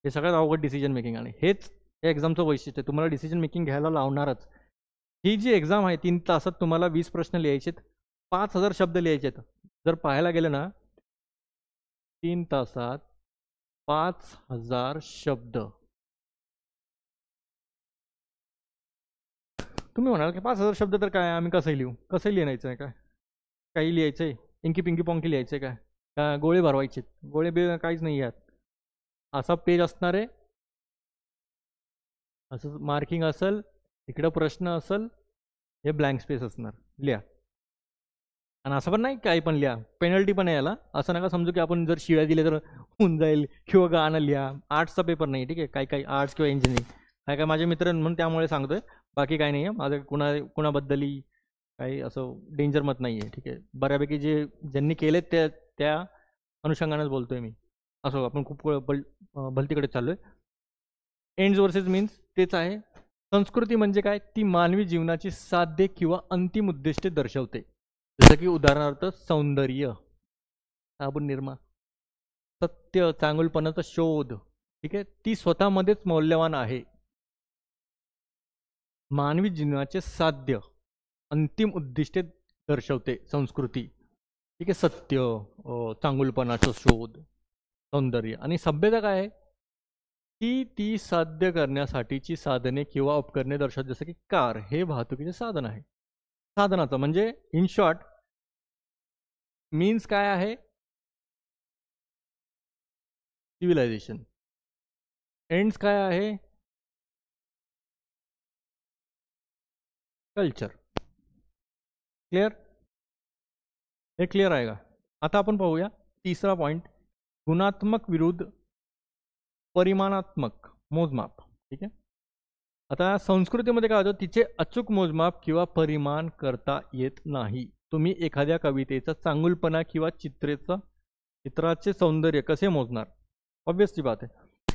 हे सगळ्यात अवघड डिसिजन मेकिंग आहे. हेच या एक्झामचं वैशिष्ट्य आहे, तुम्हाला डिसिजन मेकिंग घ्यायला लावणारच. ही जी एक्झाम आहे 3 तासात तुम्हाला 20 प्रश्न लिहायचेत, 5000 शब्द लिहायचेत. जर पाहायला गेलं ना, 3 तासात 5000 शब्द. तुम्ही म्हणाल की 5000 शब्द तर काय, आम्ही कसंही लिहू, कसंही लिहायचं आहे काय, काही लिहायचं आहे, इंकी पिंकी पॉंकी लिहायचं आहे काय, गोळे भरवायचे, गोळे बी काहीच नाही यात. असा पेज असणार आहे, असं मार्किंग असेल, इकडं प्रश्न असेल, हे ब्लँक स्पेस असणार, लिहा. आणि असं पण नाही काही पण लिहा, पेनल्टी पण आहे याला. असं नका समजू की आपण जर शिव्या दिले तर होऊन जाईल, किंवा गाणं लिहा. आर्ट्सचा पेपर नाही, ठीक आहे, काही काही आर्ट्स किंवा इंजिनिअरिंग, काय काय माझे मित्र म्हणून त्यामुळे सांगतोय, बाकी काही नाही आहे माझं, कुणाबद्दलही काही असं डेंजर मत नाही आहे, ठीक आहे. बऱ्यापैकी जे ज्यांनी केले त्या अनुषंगानेच बोलतोय मी. असो, आपण खूप भलतीकडे चाललोय. एंड्स वर्सेस मीन्स तेच आहे. संस्कृती म्हणजे काय, ती मानवी जीवनाची साध्य किंवा अंतिम उद्दिष्टे दर्शवते. जसं की उदाहरणार्थ सौंदर्य, साबून निर्मा, सत्य, चांगुलपणाचा शोध, ठीक आहे, ती स्वतःमध्येच मौल्यवान आहे. मानवी जीवनाचे साध्य, अंतिम उद्दिष्टे दर्शवते संस्कृती, ठीक आहे. सत्य, चांगुलपणाचा शोध, सौंदर्य. आणि सभ्यता काय आहे, ती साध्य करण्यासाठीची साधने किंवा उपकरणे दर्शवते. जसं की कार हे वाहतुकीचे साधन आहे. साधनाचं म्हणजे इन शॉर्ट मीन्स काय आहे, सिव्हिलायझेशन. एंड्स काय आहे, कल्चर. क्लिअर, हे क्लिअर आहे का. आता आपण पाहूया तिसरा पॉइंट, गुणात्मक विरुद्ध परिमाणात्मक मोजमाप, ठीक आहे. आता संस्कृतीमध्ये काय होतं, तिचे अचूक मोजमाप किंवा परिमाण करता येत नाही. तुम्ही एखाद्या कवितेचा चांगुलपणा किंवा चित्राचे सौंदर्य कसे मोजणार, ऑब्वियसली बात आहे.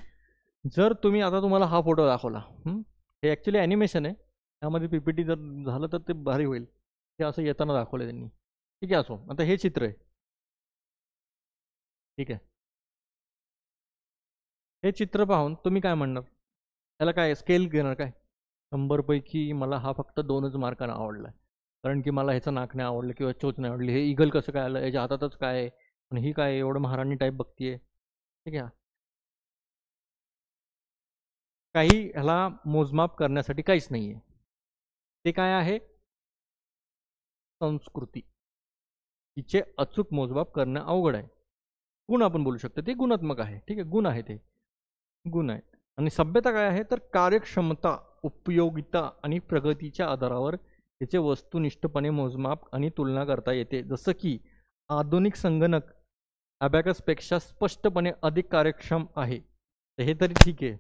जर तुम्ही आता तुम्हाला हा फोटो दाखवला, हे ॲक्च्युली ॲनिमेशन आहे, त्यामध्ये पीपीटी जर झालं तर ते भारी होईल. हे असं येताना दाखवलं त्यांनी. ठीक आहे, असो. आता हे चित्र आहे. ठीक आहे, हे चित्र पाहून तुम्ही काय म्हणणार? त्याला काय स्केल घेणार काय? 100 पैकी मला हा फक्त 2च मार्कांना आवडला, कारण की मला ह्याचं नाक नाही आवडलं किंवा चोच नाही आवडली. हे इगल कसं काय आलं, याच्या हातातच काय आहे, पण ही काय एवढं महाराणी टाईप बघतीये. ठीक आहे, काही ह्याला मोजमाप करण्यासाठी काहीच नाहीये. ते काय आहे? संस्कृती. तिचे अचूक मोजमाप करणं अवघड आहे. गुण आपण बोलू शकतो, ते गुणात्मक आहे. ठीक आहे, गुण आहे, ते गुण आहे. आणि सभ्यता काय आहे? तर कार्यक्षमता, उपयोगिता आणि प्रगतीच्या आधारावर त्याचे वस्तुनिष्ठपणे मोजमाप आणि तुलना करता येते. जसं की आधुनिक संगणक अबॅकसपेक्षा स्पष्टपणे अधिक कार्यक्षम आहे. तर हे तरी ठीक आहे.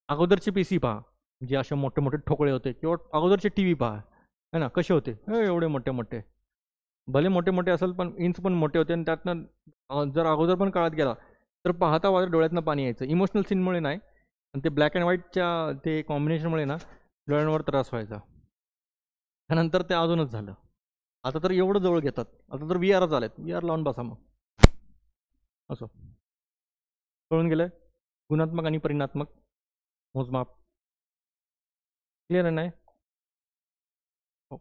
अगोदरचे पीसी पहा, जे असे मोठे मोठे ठोकळे होते, किंवा अगोदरचे टीव्ही पहा, है ना, कसे होते, एवढे मोठे मोठे. भले मोठे मोठे असेल, पण इंच पण मोठे होते. आणि त्यातनं जर अगोदर पण काळात गेला तर पाहता वाजता डोळ्यातनं पाणी यायचं. इमोशनल सीनमुळे नाही, आणि ते ब्लॅक अँड व्हाईटच्या ते कॉम्बिनेशनमुळे ना डोळ्यांवर त्रास व्हायचा. त्यानंतर ते अजूनच झालं. आता तर एवढं जवळ घेतात. आता तर VR आलेत, VR लावून बसा मग. असं कळून गेलं, गुणात्मक आणि परिणात्मक मोजमाप. क्लिअर आहे नाही? हो.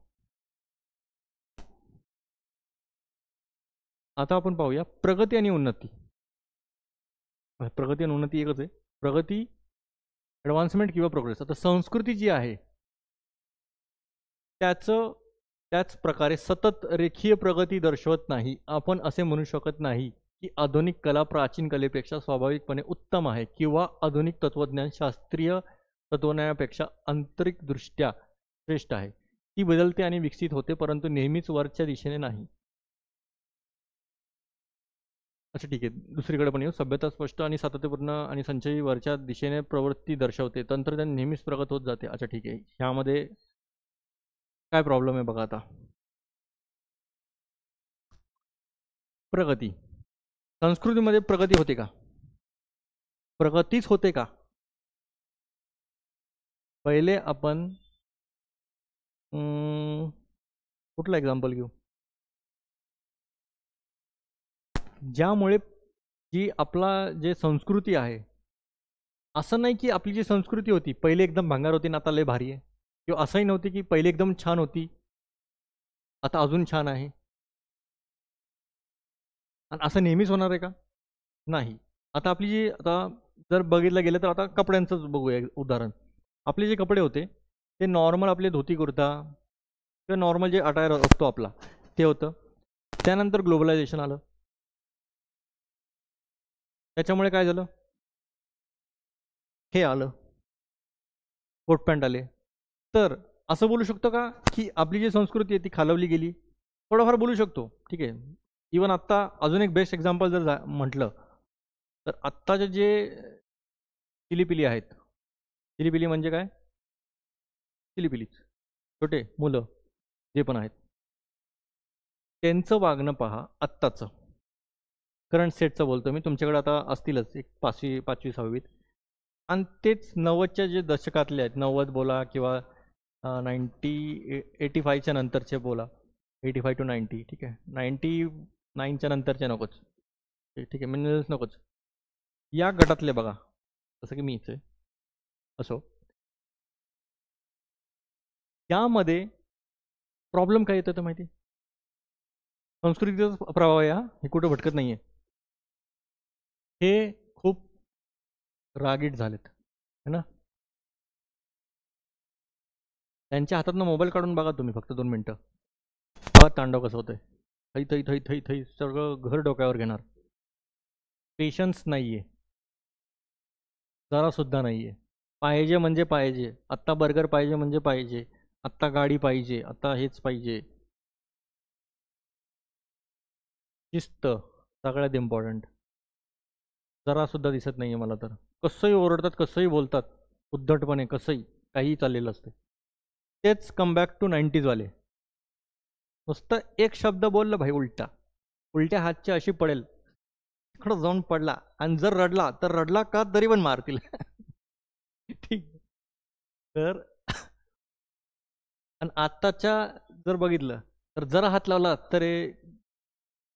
आता आपण पाहूया प्रगती आणि उन्नती. प्रगती आणि उन्नती एकच आहे. प्रगती, ॲडव्हान्समेंट किंवा प्रोग्रेस. आता संस्कृती जी आहे त्याच प्रकारे सतत रेखीय प्रगती दर्शवत नाही. आपण असे म्हणू शकत नाही की आधुनिक कला प्राचीन कलेपेक्षा स्वाभाविकपणे उत्तम आहे, किंवा आधुनिक तत्वज्ञान शास्त्रीय तत्वज्ञानापेक्षा आंतरिकदृष्ट्या श्रेष्ठ आहे. ती बदलते आणि विकसित होते, परंतु नेहमीच वरच्या दिशेने नाही. अच्छा, ठीक आहे. दुसरीकडे पण येऊ. सभ्यता स्पष्ट आणि सातत्यपूर्ण आणि संचयी वरच्या दिशेने प्रवृत्ती दर्शवते. तंत्रज्ञान नेहमीच प्रगत होत जाते. अच्छा, ठीक आहे. ह्यामध्ये काय प्रॉब्लेम आहे बघा. आता प्रगती, संस्कृतीमध्ये प्रगती होते का? प्रगतीच होते का? पहिले आपण कुठला एक्झाम्पल घेऊ ज्यामुळे जी आपला जे संस्कृती आहे, असं नाही की आपली जी संस्कृती होती पहिले एकदम भंगार होती ना आता लय भारी आहे, किंवा असंही नव्हती की पहिले एकदम छान होती आता अजून छान आहे. आणि असं नेहमीच होणार आहे का? नाही. आता आपली जी, आता जर बघितलं गेलं तर आता कपड्यांचंच बघूया उदाहरण. आपले जे कपडे होते ते नॉर्मल आपले धोती कुर्ता किंवा नॉर्मल जे अटायर असतो आपला ते होतं. त्यानंतर ग्लोबलायझेशन आलं. त्याच्यामुळे काय झालं? हे आलं, कोट पॅन्ट आले. तर असं बोलू शकतो का की आपली जी संस्कृती आहे ती खालवली गेली? थोडंफार बोलू शकतो, ठीक आहे. इवन आत्ता अजून एक बेस्ट एक्झाम्पल जर म्हटलं तर आत्ताचे जे चिलीपिली आहेत, चिलीपिली म्हणजे काय? चिलीपिलीच छोटे मुलं जे पण आहेत त्यांचं वागणं पहा. आत्ताचं करंट सेटचं बोलतो मी, तुमच्याकडे आता असतीलच एक 5वी 6वीत. आणि तेच 90च्या जे दशकातले आहेत, 90 बोला किंवा 85च्या नंतरचे बोला, 85 to 90, ठीक आहे. 99च्या नंतरचे नकोच, ठीक आहे, मिनिमल्स नकोच. या गटातले बघा, जसं की मीच आहे असो. यामध्ये प्रॉब्लेम काय येतो तर माहिती? संस्कृतीचाच प्रभाव आहे, हे कुठं भटकत नाही आहे. हे खूप रागीट झालेत, है ना. त्यांच्या हातातनं मोबाईल काढून बघा तुम्ही फक्त 2 मिनटं, बघा तांडव कसं होतंय. थै थै थै थै थै सगळं घर डोक्यावर घेणार. पेशन्स नाहीये, जरासुद्धा नाहीये. पाहिजे म्हणजे पाहिजे, आत्ता बर्गर पाहिजे म्हणजे पाहिजे, आत्ता गाडी पाहिजे, आता हेच पाहिजे. शिस्त सगळ्यात इम्पॉर्टंट जरासुद्धा दिसत नाहीये मला तर. कसंही ओरडतात, कसंही बोलतात उद्धटपणे, कसंही काहीही चाललेलं असते. तेच कमबॅक टू 90s वाले. नुसतं एक शब्द बोललं भाई उलटा, उलट्या हातची अशी पडेल, इकडं जाऊन पडला. आणि जर रडला तर रडला का तरी पण मारतील. ठीक. तर आणि आत्ताच्या जर बघितलं तर जरा हात लावला तर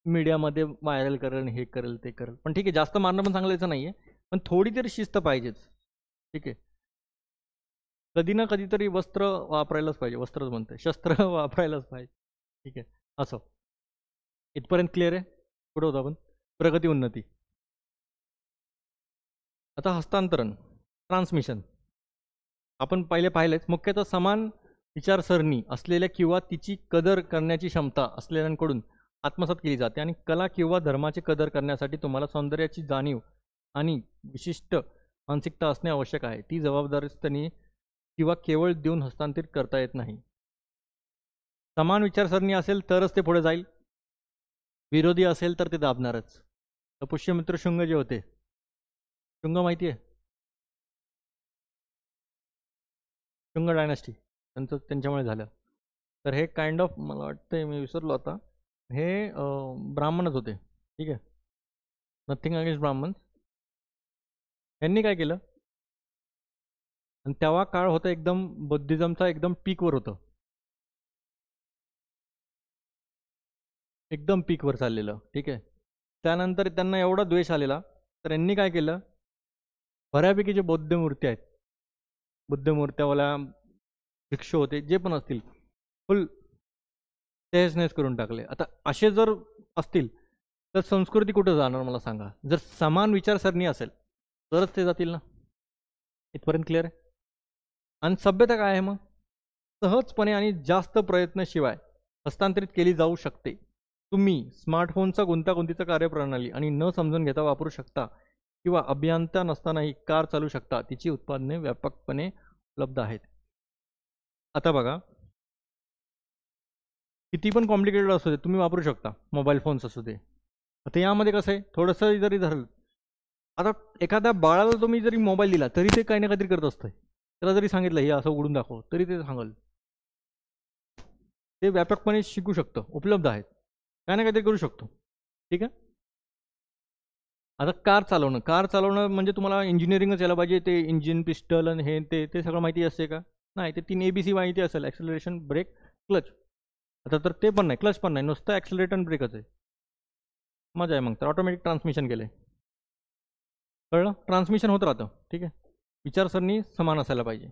मीडियामध्ये व्हायरल करेल, हे करेल, ते करेल. पण ठीक आहे, जास्त मारणं पण चांगल्याचं नाही आहे, पण थोडी तरी शिस्त पाहिजेच. ठीक आहे, कधी ना कधीतरी वस्त्र वापरायलाच पाहिजे, वस्त्रच म्हणतोय, शस्त्र वापरायलाच पाहिजे. ठीक आहे, असं इथपर्यंत क्लिअर आहे. पुढे होतो आपण प्रगती उन्नती. आता हस्तांतरण, ट्रान्समिशन आपण पहिले पाहिलेच. मुख्यतः समान विचारसरणी असलेल्या किंवा तिची कदर करण्याची क्षमता असलेल्यांकडून आत्मसात केली जाते. आणि कला किंवा धर्माची कदर करण्यासाठी तुम्हाला सौंदर्याची जाणीव आणि विशिष्ट मानसिकता असणे आवश्यक आहे. ती जबाबदारीस्थानी किंवा केवळ देऊन हस्तांतरित करता येत नाही. समान विचारसरणी असेल तरच ते पुढे जाईल, विरोधी असेल तर ते दाबणारच. तर पुष्यमित्र शुंग जे होते, शुंग माहिती आहे, शुंग डायनास्टी त्यांच्यामुळे झालं. तर हे काइंड ऑफ, मला वाटतं मी विसरलो आता, हे ब्राह्मणच होते. ठीक आहे, नथिंग अगेन्स्ट ब्राह्मण. यांनी काय केलं, आणि तेव्हा काळ होता एकदम बुद्धिझमचा एकदम पीकवर होतं, एकदम पीकवर चाललेलं. ठीक आहे, त्यानंतर त्यांना एवढा द्वेष आलेला, तर यांनी काय केलं, बऱ्यापैकी जे बौद्ध मूर्ती आहेत, बुद्ध मूर्त्यावाला भिक्षू होते, जे पण असतील, फुल तहस करून टाकले. आता असे जर असतील तर संस्कृती कुठं जाणार मला सांगा. जर समान विचारसरणी असेल तरच ते जातील ना. इथपर्यंत क्लिअर आहे. आणि सभ्यता काय आहे मग, सहजपणे आणि जास्त प्रयत्नाशिवाय हस्तांतरित केली जाऊ शकते. तुम्ही स्मार्टफोनचा गुंतागुंतीचा कार्यप्रणाली आणि न समजून घेता वापरू शकता, किंवा अभियंता नसतानाही कार चालू शकता. तिची उत्पादने व्यापकपणे उपलब्ध आहेत. आता बघा, किती पण कॉम्प्लिकेटेड असू दे तुम्ही वापरू शकता, मोबाईल फोन्स असू दे. आता यामध्ये कसं आहे, थोडंसं जरी धरलं, आता एखाद्या बाळाला तुम्ही जरी मोबाईल दिला तरी ते काही ना काहीतरी करत असतं. त्याला जरी सांगितलं हे असं उघडून दाखव तरी ते सांगल. ते व्यापकपणे शिकू शकतं, उपलब्ध आहेत, काय ना काहीतरी करू शकतो. ठीक आहे. आता कार चालवणं म्हणजे तुम्हाला इंजिनिअरिंगच यायला पाहिजे. ते इंजिन, पिस्टल आणि हे ते सगळं माहिती असते का? नाही. ते 3 ABC माहिती असेल, ॲक्सिलरेशन, ब्रेक, क्लच. आता तर ते पण नाही, क्लच पण नाही, नुसतं ॲक्सिलरेटर आणि ब्रेकच आहे. मजा आहे मग तर. ऑटोमॅटिक ट्रान्समिशन केलं आहे, कळलं, ट्रान्समिशन होत राहतं. ठीक आहे, विचारसरणी समान असायला पाहिजे.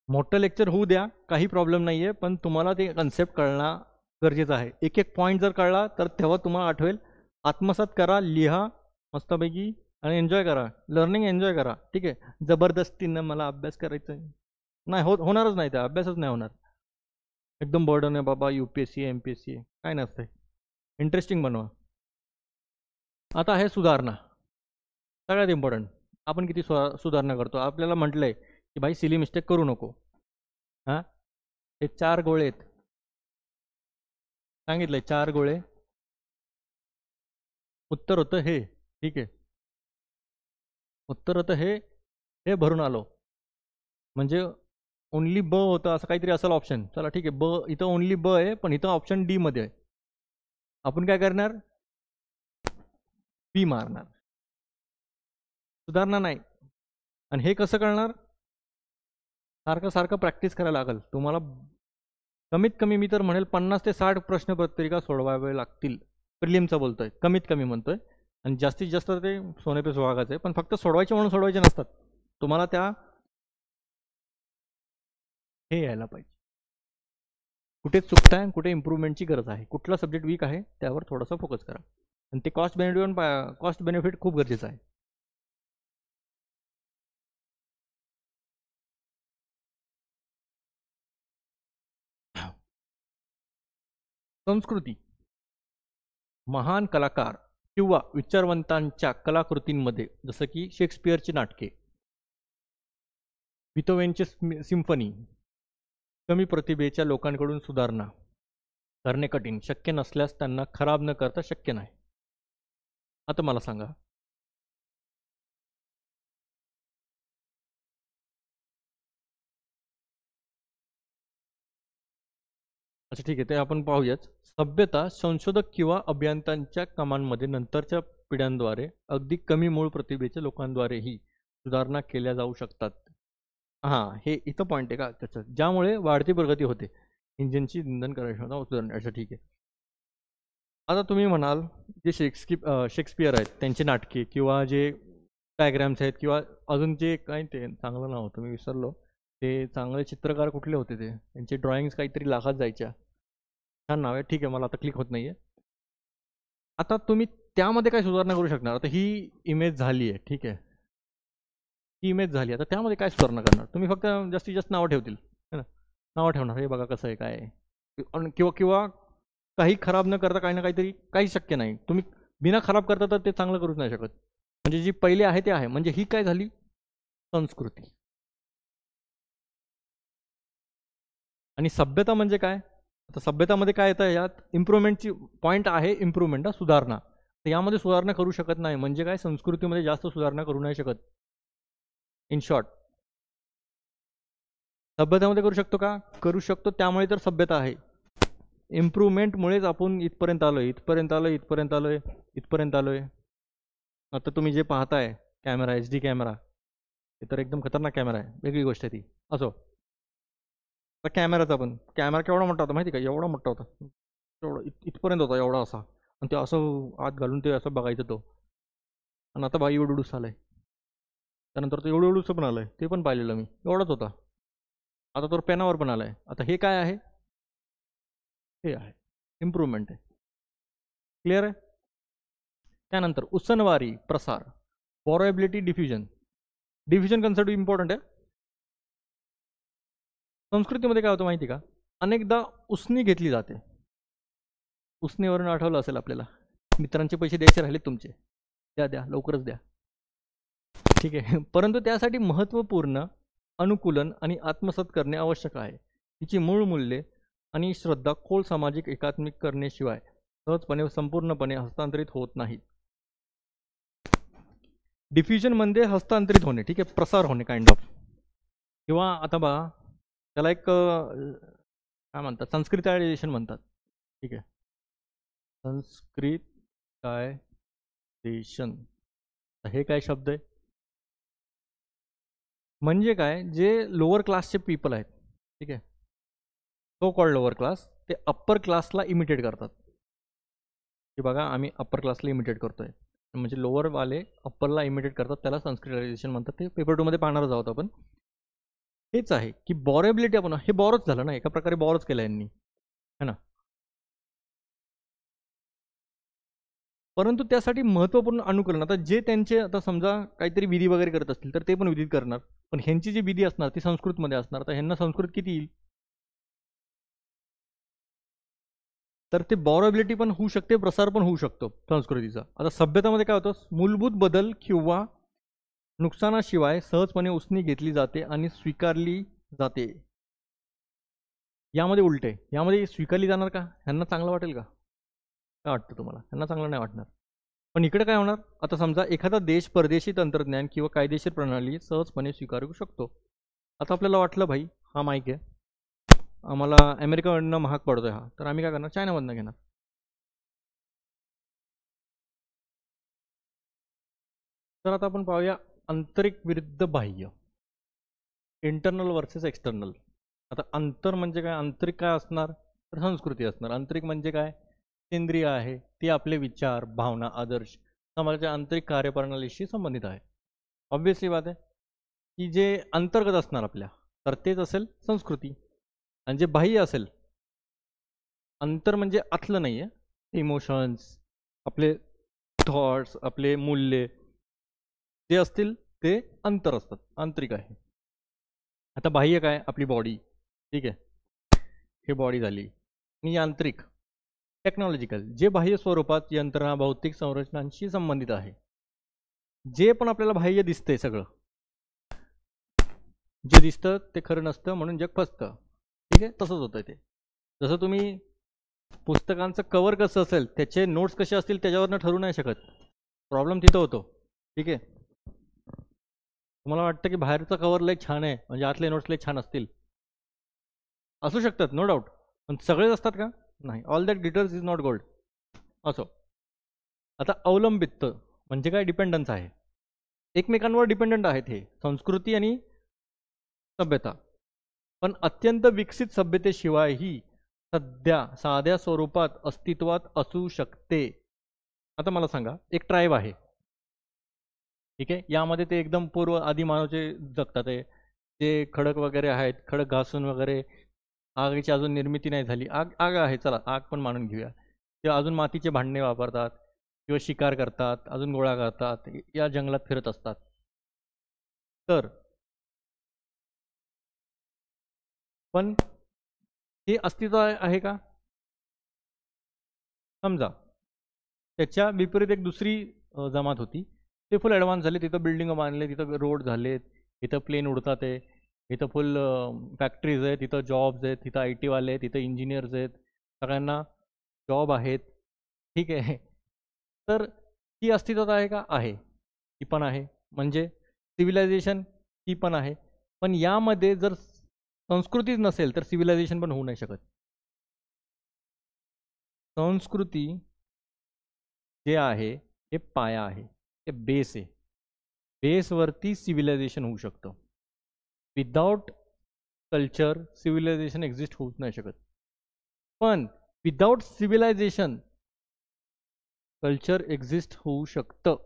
मोठं लेक्चर होऊ द्या, काही प्रॉब्लेम नाही आहे, पण तुम्हाला ते कन्सेप्ट कळणं गरजेचं आहे. एक एक पॉईंट जर कळला तर तेव्हा तुम्हाला आठवेल. आत्मसात करा, लिहा मस्तपैकी आणि एन्जॉय करा. लर्निंग एन्जॉय करा. ठीक आहे, जबरदस्तीनं मला अभ्यास करायचा आहे नाही, होणारच नाही, त्या अभ्यासच नाही होणार. एकदम बर्डन आहे बाबा, UPSC MPSC काय नसतंय. इंटरेस्टिंग बनवा. आता आहे सुधारणा, सगळ्यात इम्पॉर्टंट. आपण किती सुधारणा करतो. आपल्याला म्हटलंय की भाई सिली मिस्टेक करू नको. हां, हे 4 गोळे आहेत, सांगितलंय 4 गोळे. उत्तर होतं हे. ठीक आहे, उत्तर होतं हे भरून आलो. म्हणजे ओनली ब होतं, असं काहीतरी असेल ऑप्शन. चला ठीक आहे, ब इथं ओनली ब आहे, पण इथं ऑप्शन डी मध्ये आहे. आपण काय करणार, बी मारणार, सुधारणा नाही. आणि हे कसं कळणार, सारखं सारखं प्रॅक्टिस करायला लागेल तुम्हाला. कमीत कमी मी तर म्हणेल 50 ते 60 प्रश्नपत्रिका सोडवावे लागतील. प्रिलिमचं बोलतोय, कमीत कमी म्हणतोय. आणि जास्तीत जास्त ते सोने पे सुहागाचे, पण फक्त सोडवायचे म्हणून सोडवायचे नसतात. तुम्हाला त्या हे यायला पाहिजे, कुठे चुकताय, कुठे इम्प्रूव्हमेंटची गरज आहे, कुठला सब्जेक्ट वीक आहे त्यावर थोडासा फोकस करा. आणि ते कॉस्ट बेनिफिट खूप गरजेचं आहे. संस्कृती, महान कलाकार किंवा विचारवंतांच्या कलाकृतींमध्ये, जसं की शेक्सपियरची नाटके, बिथोवेनची सिम्फनी, कमी प्रतिभेच्या लोकांकडून सुधारणा करणे कठीण, शक्य नसल्यास त्यांना खराब न करता शक्य नाही. आता मला सांगा, अच्छा ठीक आहे, ते आपण पाहूयाच. सभ्यता संशोधक किंवा अभियंत्यांच्या कामांमध्ये नंतरच्या पिढ्यांद्वारे, अगदी कमी मूळ प्रतिभेच्या लोकांद्वारेही सुधारणा केल्या जाऊ शकतात. हां, हे इथं पॉईंट आहे का त्याचं, ज्यामुळे वाढती प्रगती होते. इंजिनची इंधन कार्यक्षमता सुधारणे. अच्छा ठीक आहे. आता तुम्ही म्हणाल जे शेक्सपियर आहेत त्यांची नाटके किंवा जे डायग्रॅम्स आहेत किंवा अजून जे काय ते चांगलं नाव होतं मी विसरलो, ते चांगले चित्रकार कुठले होते ते, त्यांचे ड्रॉइंग्स काहीतरी लाखात जायच्या. छान नाव आहे, ठीक आहे, मला आता क्लिक होत नाहीये. आता तुम्ही त्यामध्ये काय सुधारणा करू शकणार? आता ही इमेज झाली आहे, ठीक आहे, ही इमेज झाली, आता त्यामध्ये काय सुधारणा करणार? तुम्ही फक्त जास्तीत जास्त नावं ठेवतील, है ना, नावं ठेवणार, हे बघा कसं आहे काय आहे. किंवा किंवा काही खराब न करता काही ना काहीतरी, काही शक्य नाही. तुम्ही बिना खराब करता तर ते चांगलं करूच नाही शकत. म्हणजे जी पहिले आहे ते आहे. म्हणजे ही काय झाली? संस्कृती. आणि सभ्यता म्हणजे काय? आता सभ्यतामध्ये काय येतं यात? इम्प्रूव्हमेंटची पॉईंट आहे, इम्प्रूव्हमेंट, सुधारणा. तर यामध्ये सुधारणा करू शकत नाही म्हणजे काय? संस्कृतीमध्ये जास्त सुधारणा करू नाही शकत. इन शॉर्ट, सभ्यतामध्ये करू शकतो का? करू शकतो, त्यामुळे तर सभ्यता आहे. इम्प्रूव्हमेंटमुळेच आपण इथपर्यंत आलोय, इथपर्यंत आलोय, इथपर्यंत आलोय, इथपर्यंत आलोय. आता तुम्ही जे पाहताय कॅमेरा, HD कॅमेरा, ते तर एकदम खतरनाक कॅमेरा आहे, वेगळी गोष्ट आहे ती. असो, तर कॅमेराचा पण कॅमेरा केवढा मोठा होता माहिती का? एवढा मोठा होता, एवढा इथपर्यंत होता, एवढा असा. आणि ते असं आत घालून ते असं बघायचं तो. आणि आता बाई एवढूस आलाय. त्यानंतर तो एवढूस पण आलाय, ते पण पाहिलेलं मी, एवढाच होता. आता तो पेनावर पण आलाय. आता हे काय आहे? हे आहे इम्प्रूव्हमेंट आहे. क्लिअर आहे? त्यानंतर उसनवारी, प्रसार, बॉरोएबिलिटी, डिफ्युजन. डिफ्युजन कन्सेप्ट इम्पॉर्टंट आहे. संस्कृतीमध्ये काय होतं माहिती का? अनेकदा उसनी घेतली जाते. उसनीवरून आठवलं असेल आपल्याला, मित्रांचे पैसे द्यायचे राहिले तुमचे, द्या द्या, लवकरच द्या, ठीक आहे. परंतु त्यासाठी महत्त्वपूर्ण अनुकूलन आणि आत्मसात करणे आवश्यक आहे. तिची मूळ मूल्ये आणि श्रद्धा खोल सामाजिक एकात्मिक करण्याशिवाय सहजपणे संपूर्णपणे हस्तांतरित होत नाहीत. डिफ्युजन म्हणजे हस्तांतरित होणे, ठीक आहे, प्रसार होणे काइंड ऑफ. किंवा आता बघा, त्याला एक काय म्हणतात, संस्कृतायझेशन म्हणतात, ठीक आहे, संस्कृतायझेशन. हे काय शब्द आहे? म्हणजे काय, जे लोअर क्लासचे पीपल आहेत, ठीक आहे, सो कॉल्ड लोअर क्लास, ते अप्पर क्लासला इमिटेट करतात. की बघा आम्ही अप्पर क्लासला इमिटेट करतोय, म्हणजे लोअरवाले अप्परला इमिटेट करतात, त्याला संस्कृतायझेशन म्हणतात. ते पेपर 2 मध्ये पाहणारच आहोत आपण. हेच आहे की बॉरेबिलिटी, आपण हे बॉरोच झालं ना, एका प्रकारे बॉरोच केलं यांनी, है ना. परंतु त्यासाठी महत्त्वपूर्ण अनुकरण, आता जे त्यांचे, आता समजा काहीतरी विधी वगैरे करत असतील तर ते पण विधी करणार, पण ह्यांची जी विधी असणार ती संस्कृतमध्ये असणार. तर ह्यांना संस्कृत किती येईल? तर ते बॉरोबिलिटी पण होऊ शकते, प्रसार पण होऊ शकतो संस्कृतीचा. आता सभ्यतामध्ये काय होतं? मूलभूत बदल किंवा नुकसानाशिवाय सहजपणे उसनी घेतली जाते आणि स्वीकारली जाते. यामध्ये उलटे, यामध्ये स्वीकारली जाणार का? ह्यांना चांगलं वाटेल का? काय वाटतं तुम्हाला? ह्यांना चांगलं नाही वाटणार. पण इकडे काय होणार? आता समजा एखादा देश परदेशी तंत्रज्ञान किंवा कायदेशीर प्रणाली सहजपणे स्वीकारू शकतो. आता आपल्याला वाटलं भाई हा माईक आहे, आम्हाला अमेरिकामधनं महाग पडतोय हा, तर आम्ही काय करणार? चायनामधनं घेणार. तर आता आपण पाहूया आंतरिक विरुद्ध बाह्य, इंटरनल वर्सेस एक्सटर्नल. आता अंतर म्हणजे काय? आंतरिक काय असणार? तर संस्कृती असणार. आंतरिक म्हणजे काय? केंद्रीय आहे, ती आपले विचार, भावना, आदर्श समाजाच्या आंतरिक कार्यप्रणालीशी संबंधित आहे. ऑब्व्हियसली बात आहे की जे अंतर्गत असणार आपल्या, तर तेच असेल संस्कृती. आणि जे बाह्य असेल, अंतर म्हणजे आतलं नाही आहे, इमोशन्स, आपले थॉट्स, आपले मूल्य जे असतील ते अंतर असतात, आंतरिक आहे. आता बाह्य काय? आपली बॉडी, ठीक आहे, हे बॉडी झाली. आणि यांत्रिक, टेक्नॉलॉजिकल, जे बाह्य स्वरूपात यंत्रणा, भौतिक संरचनांशी संबंधित आहे. जे पण आपल्याला बाह्य दिसतंय सगळं, जे दिसतं ते खरं नसतं, म्हणून जग फसतं, ठीक आहे. तसंच होतं ते. जसं तुम्ही पुस्तकांचं कवर कसं असेल, त्याचे नोट्स कसे असतील त्याच्यावरनं ठरू नाही शकत. प्रॉब्लेम तिथं होतो, ठीक आहे. तुम्हाला वाटतं की बाहेरचा कवर लय छान आहे म्हणजे आतले नोट्स लय छान असतील, असू शकतात, नो डाऊट, पण सगळेच असतात का? नाही. All that glitters is not gold. असो. आता अवलंबित्व म्हणजे काय? डिपेंडन्स आहे. एकमेकांवर डिपेंडंट आहेत हे संस्कृती आणि सभ्यता. पण अत्यंत विकसित सभ्यतेशिवायही सध्या साध्या स्वरूपात अस्तित्वात असू शकते. आता मला सांगा, एक ट्राईब आहे, ठीक आहे, यामध्ये ते एकदम पूर्व आदिमानवचे जगतात आहे. जे खडक वगैरे आहेत, खडक घासून वगैरे आगीची अजून निर्मिती नाही झाली. आग आहे, चला आग पण मानून घेऊया. ते अजून मातीचे भांडणे वापरतात किंवा शिकार करतात, अजून गोळा करतात, या जंगलात फिरत असतात. तर पण हे अस्तित्व आहे का? समजा त्याच्या विपरीत एक दुसरी जमात होती, ते फुल ॲडव्हान्स झाले, तिथं बिल्डिंग बांधले, तिथं रोड झालेत, तिथं प्लेन उडतात आहे, तिथं फुल फॅक्टरीज आहेत, तिथं जॉब्स आहेत, तिथं IT वाले आहेत, तिथं इंजिनियर्स आहेत, सगळ्यांना जॉब आहेत, ठीक आहे. तर ती अस्तित्वात आहे का? आहे, ती पण आहे. म्हणजे सिव्हिलायझेशन ती पण आहे. पण यामध्ये जर संस्कृतीच नसेल तर सिव्हिलायझेशन पण होऊ नाही शकत. संस्कृती जे आहे हे पाया आहे, हे बेस आहे. बेसवरती सिव्हिलायझेशन होऊ शकतं. विदाउट कल्चर सिव्हिलायझेशन एक्झिस्ट होऊच नाही शकत. पण विदाउट सिव्हिलायझेशन कल्चर एक्झिस्ट होऊ शकतं.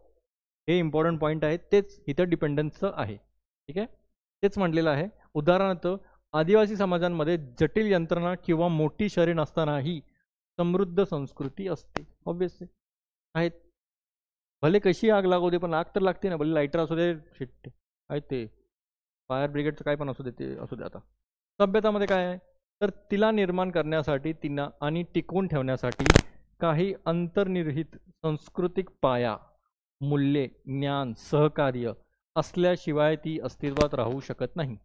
हे इम्पॉर्टंट पॉईंट आहे. तेच इथं डिपेंडन्सचं आहे, ठीक आहे. तेच म्हटलेलं आहे. उदाहरणार्थ आदिवासी समाजांमध्ये जटिल यंत्रणा किंवा मोठी शहरे नसतानाही समृद्ध संस्कृती असते. ऑब्विसली आहेत. भले कशी आग लागू दे पण आग तर लागते ना. भले लायटर असू दे, शिट आहेत ते फायर ब्रिगेडचं काय पण असू दे, ते असू दे. आता सभ्यतामध्ये काय आहे तर तिला निर्माण करण्यासाठी, तिला आणि टिकवून ठेवण्यासाठी काही अंतर्निहित सांस्कृतिक पाया, मूल्ये, ज्ञान, सहकार्य असल्याशिवाय ती अस्तित्वात राहू शकत नाही.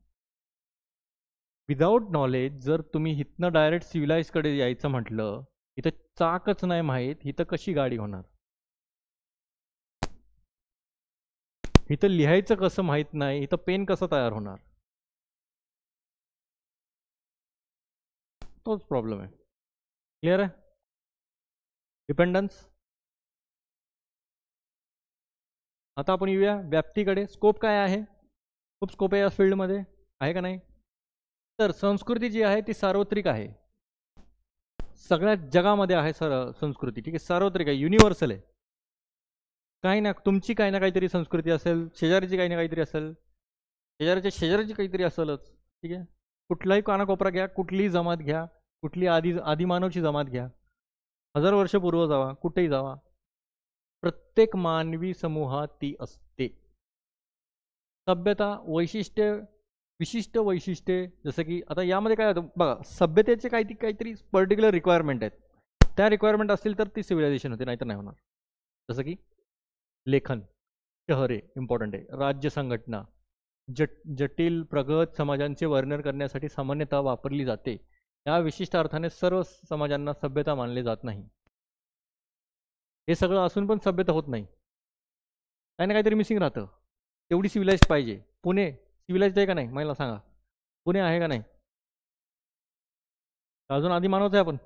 विदाउट नॉलेज जर तुम्ही इथनं डायरेक्ट सिव्हिलाइजकडे यायचं म्हटलं, इथं चाकच नाही माहीत, इथं कशी गाडी होणार? इथं लिहायचं कसं माहीत नाही, इथं पेन कसं तयार होणार? तोच प्रॉब्लेम आहे. क्लिअर आहे? डिपेंडन्स. आता आपण येऊया व्याप्तीकडे. स्कोप काय आहे? खूप स्कोप आहे या फील्डमध्ये, आहे का नाही? तर संस्कृती जी आहे ती सार्वत्रिक आहे, सगळ्या जगामध्ये आहे. संस्कृती ठीक आहे, सार्वत्रिक आहे, युनिव्हर्सल आहे. काही ना तुमची काही ना काहीतरी संस्कृती असेल, शेजारीची काही ना काहीतरी असेल, शेजाऱ्याच्या शेजाऱ्याची काहीतरी असेलच, ठीक आहे. कुठलाही कानाकोपरा घ्या, कुठलीही जमात घ्या, कुठली आदिमानवची जमात घ्या, 1000 वर्ष पूर्व जावा, कुठेही जावा, प्रत्येक मानवी समूहात ती असते. सभ्यता वैशिष्ट्य, विशिष्ट वैशिष्ट्ये, जसं की आता यामध्ये काय होतं बघा, सभ्यतेचे काहीतरी पर्टिक्युलर रिक्वायरमेंट आहेत. त्या रिक्वायरमेंट असतील तर ती सिव्हिलायझेशन होते, नाहीतर नाही होणार. जसं की लेखन, शहरे इम्पॉर्टंट आहे, राज्य संघटना, जटिल प्रगत समाजांचे वर्णन करण्यासाठी सामान्यतः वापरली जाते. या विशिष्ट अर्थाने सर्व समाजांना सभ्यता मानले जात नाही. हे सगळं असून पण सभ्यता होत नाही, काही ना काहीतरी मिसिंग राहतं. तेवढी सिव्हिलाइज्ड पाहिजे. पुणे सिव्हिलाइज्ड आहे का नाही मला सांगा? पुणे आहे का नाही? अजून आधी मानवच आहे आपण.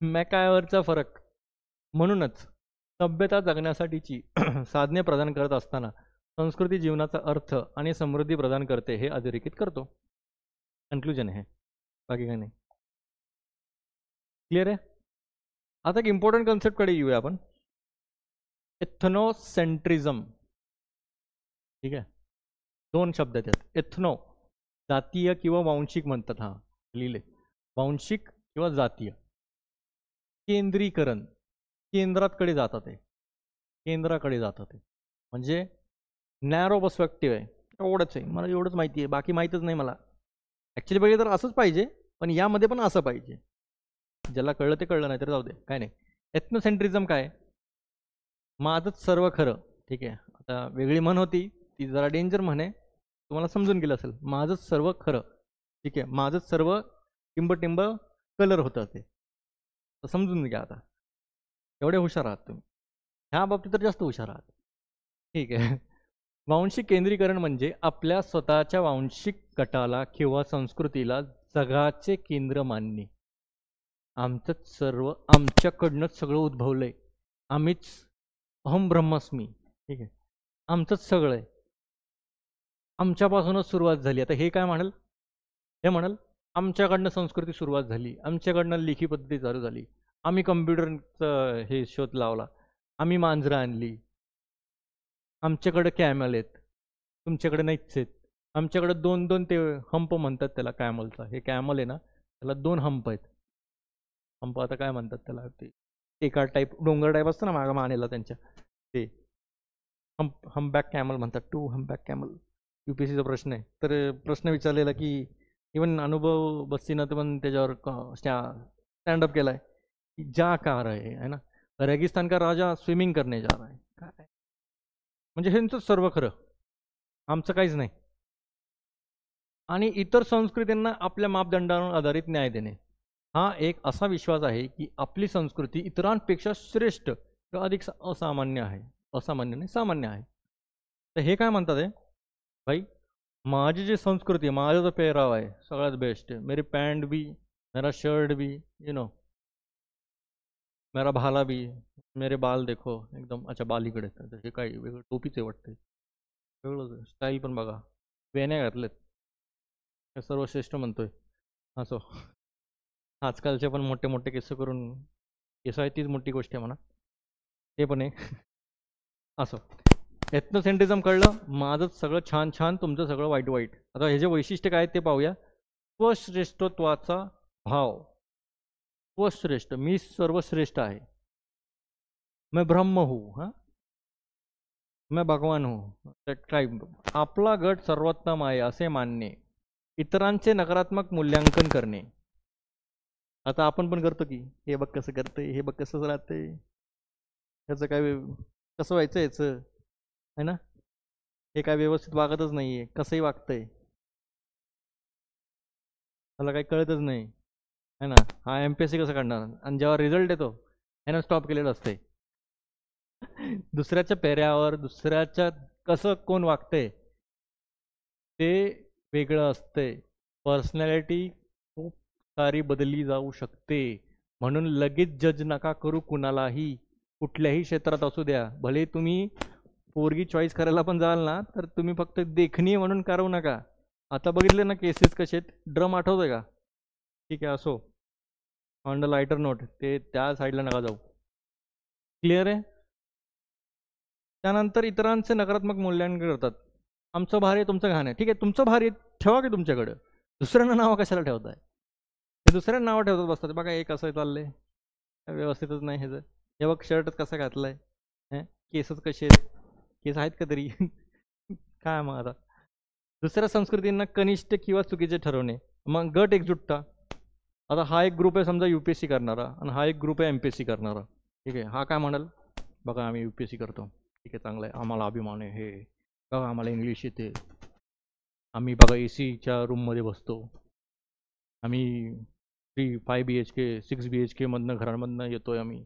मॅकायवरचा फरक. म्हणूनच सभ्यता जगण्यासाठीची साधने प्रदान करत असताना संस्कृती जीवनाचा अर्थ आणि समृद्धी प्रदान करते, हे अधोरेखित करतो. कन्क्लुजन आहे, बाकी काही नाही. क्लिअर आहे? आता एक इम्पॉर्टंट कॉन्सेप्टकडे येऊया आपण, एथनोसेंट्रिझम. ठीक आहे, दोन शब्द आहेत. एथनो जातीय किंवा वांशिक म्हणतात, हा लिहिले, वांशिक किंवा जातीय. केंद्रीकरण, केंद्राकडे जातात आहे, केंद्राकडे जातात आहे, म्हणजे नॅरो पर्स्पेक्टिव्ह आहे. एवढंच आहे मला, एवढंच माहिती आहे, बाकी माहीतच नाही मला. ॲक्च्युली बघितलं तर असंच पाहिजे, पण यामध्ये पण असं पाहिजे. ज्याला कळलं ते कळलं, नाही तर जाऊ दे, काय नाही. एथनोसेंट्रिझम काय? माझंच सर्व खरं. ठीक आहे, आता वेगळी म्हण होती, ती जरा डेंजर म्हण आहे, तुम्हाला समजून गेलं असेल. माझंच सर्व खरं, ठीक आहे, माझंच सर्व टिंब कलर होतं ते, तर समजून घ्या. आता एवढे हुशार आहात तुम्ही, ह्या बाबतीत तर जास्त हुशार आहात. ठीक आहे. वांशिक केंद्रीकरण म्हणजे आपल्या स्वतःच्या वांशिक गटाला किंवा संस्कृतीला जगाचे केंद्र मानणे. आमचंच सर्व, आमच्याकडनंच सगळं उद्भवलंय, आम्हीच अहम ब्रह्मास्मी, ठीक आहे, आमचंच सगळं आहे, आमच्यापासूनच सुरुवात झाली. आता हे काय म्हणाल, हे म्हणाल आमच्याकडनं संस्कृती सुरुवात झाली, आमच्याकडनं लेखी पद्धती चालू झाली, आम्ही कम्प्युटरचं हे शोध लावला, आम्ही मांजरं आणली, आमच्याकडे कॅमल आहेत, तुमच्याकडे नाहीच आहेत. आमच्याकडे दोन दोन ते हंप म्हणतात त्याला कॅमलचा. हे कॅमल आहे ना, त्याला दोन हंप आहेत. हंप आता काय म्हणतात त्याला, ते एका टाईप डोंगर टाईप असतं ना मागं मानेला त्यांच्या, ते हम्पबॅक कॅमल म्हणतात. टू हम्पबॅक कॅमल UPSCचा प्रश्न आहे. तर प्रश्न विचारलेला की इवन अनुभव बस्सीनं तर पण त्याच्यावर स्टँडअप केलाय की जा कार आहे ना, रेगिस्तान का राजा स्विमिंग करणे जा रहा है. काय म्हणजे ह्यांचं सर्व खरं, आमचं काहीच नाही. आणि इतर संस्कृतींना आपल्या मापदंडावर आधारित न्याय देणे हा एक असा विश्वास आहे की आपली संस्कृती इतरांपेक्षा श्रेष्ठ किंवा अधिक असामान्य आहे. असामान्य नाही, सामान्य आहे. तर हे काय म्हणतात आहे, भाई माझी जी संस्कृती आहे, माझा जो पेहराव आहे सगळ्यात बेस्ट आहे. मेरी पॅन्ट भी, मेरा शर्ट भी, मेरा भाला भी, मेरे बाल देखो एकदम अच्छा बाल इकडे. हे काय वेगळं टोपीच आहे वाटते, वेगळं स्टाईल पण बघा, वेण्या घातलेत, हे सर्वश्रेष्ठ म्हणतोय. असो, आजकालचे पण मोठे मोठे केस करून, केस आहे तीच मोठी गोष्ट आहे म्हणा, ते पण आहे. असो, एथनोसेंट्रिझम कळलं, माझंच सगळं छान छान, तुमचं सगळं वाईट वाईट. आता हे जे वैशिष्ट्य काय आहेत ते पाहूया. स्वश्रेष्ठत्वाचा भाव, स्वश्रेष्ठ, मी सर्वश्रेष्ठ आहे, मैं ब्रह्म हूँ, हाँ मैं भगवान हूँ. टाईप आपला गट सर्वोत्तम आहे असे मानणे, इतरांचे नकारात्मक मूल्यांकन करणे. आता आपण पण करतो की हे बघ कसं करतंय, हे बघ कसं राहतंय, ह्याचं काय कसं व्हायचं याचं है ना, हे काय व्यवस्थित वागतच नाही आहे, कसंही वागतंय, मला काही कळतच नाही है ना. हा MPSC कसं काढणार, आणि जेव्हा रिझल्ट येतो ह्यानं स्टॉप केलेलं असते. दुसऱ्याच्या पेऱ्यावर, दुसऱ्याच्या कसं कोण वागतंय ते वेगळं असतंय. पर्सनॅलिटी खूप सारी बदलली जाऊ शकते, म्हणून लगेच जज नका करू कुणालाही, कुठल्याही क्षेत्रात असू द्या. भले तुम्ही पोरगी चॉईस करायला पण जाल ना, तर तुम्ही फक्त देखणी म्हणून करू नका. आता बघितले ना केसेस कसे आहेत, ड्रम आठवतोय का, ठीक आहे असो, ऑन द लाइटर नोट, ते त्या साईडला नका जाऊ. क्लिअर आहे. त्यानंतर इतरांचे नकारात्मक मूल्यांकन करतात. आमचं भारी आहे, तुमचं घाण आहे. ठीक आहे, तुमचं भारी आहे, ठेवा की तुमच्याकडं, दुसऱ्यांना नावं कशाला ठेवताय. हे दुसऱ्यांना नावं ठेवतात बसतात, बघा हे कसं चाललंय, व्यवस्थितच नाही ह्याचं, हे बघ शर्टच कसा घातलाय, केसच कसे आहेत, केस आहेत का तरी. काय मग आता दुसऱ्या संस्कृतींना कनिष्ठ किंवा चुकीचे ठरवणे. मग गट एकजुटता. आता हा एक ग्रुप आहे समजा UPSC करणारा, आणि हा एक ग्रुप आहे MPSC करणारा. ठीक आहे, हा काय म्हणाल, बघा आम्ही UPSC करतो, ठीक आहे चांगलं आहे, आम्हाला अभिमान आहे, हे बघा आम्हाला इंग्लिश येते, आम्ही बघा AC रूममध्ये बसतो, आम्ही 5 BHK 6 BHK मधनं घरांमधनं येतोय आम्ही,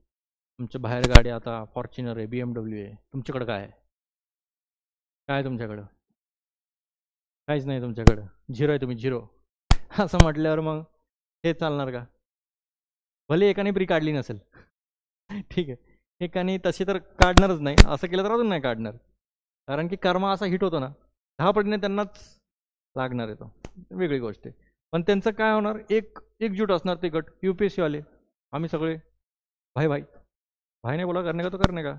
आमच्या बाहेर गाड्या आता फॉर्च्युनर आहे, BMW आहे. तुमच्याकडं काय आहे, काय आहे तुमच्याकडं, काहीच नाही तुमच्याकडं, झिरो आहे तुम्ही, झिरो. असं म्हटल्यावर मग हे चालणार का. भले एकाने प्री काढली नसेल, ठीक आहे, एकाने तशी तर काढणारच नाही, असं केलं तर अजून नाही काढणार, कारण की कर्मा असा हिट होतो ना, 10 पटीने त्यांनाच लागणार आहे. तो वेगळी गोष्ट आहे. पण त्यांचं काय होणार, एकजूट असणार ते गट UPSC वाले, आम्ही सगळे भाई भाई भाई नाही बोला, करणे का तो करणे का.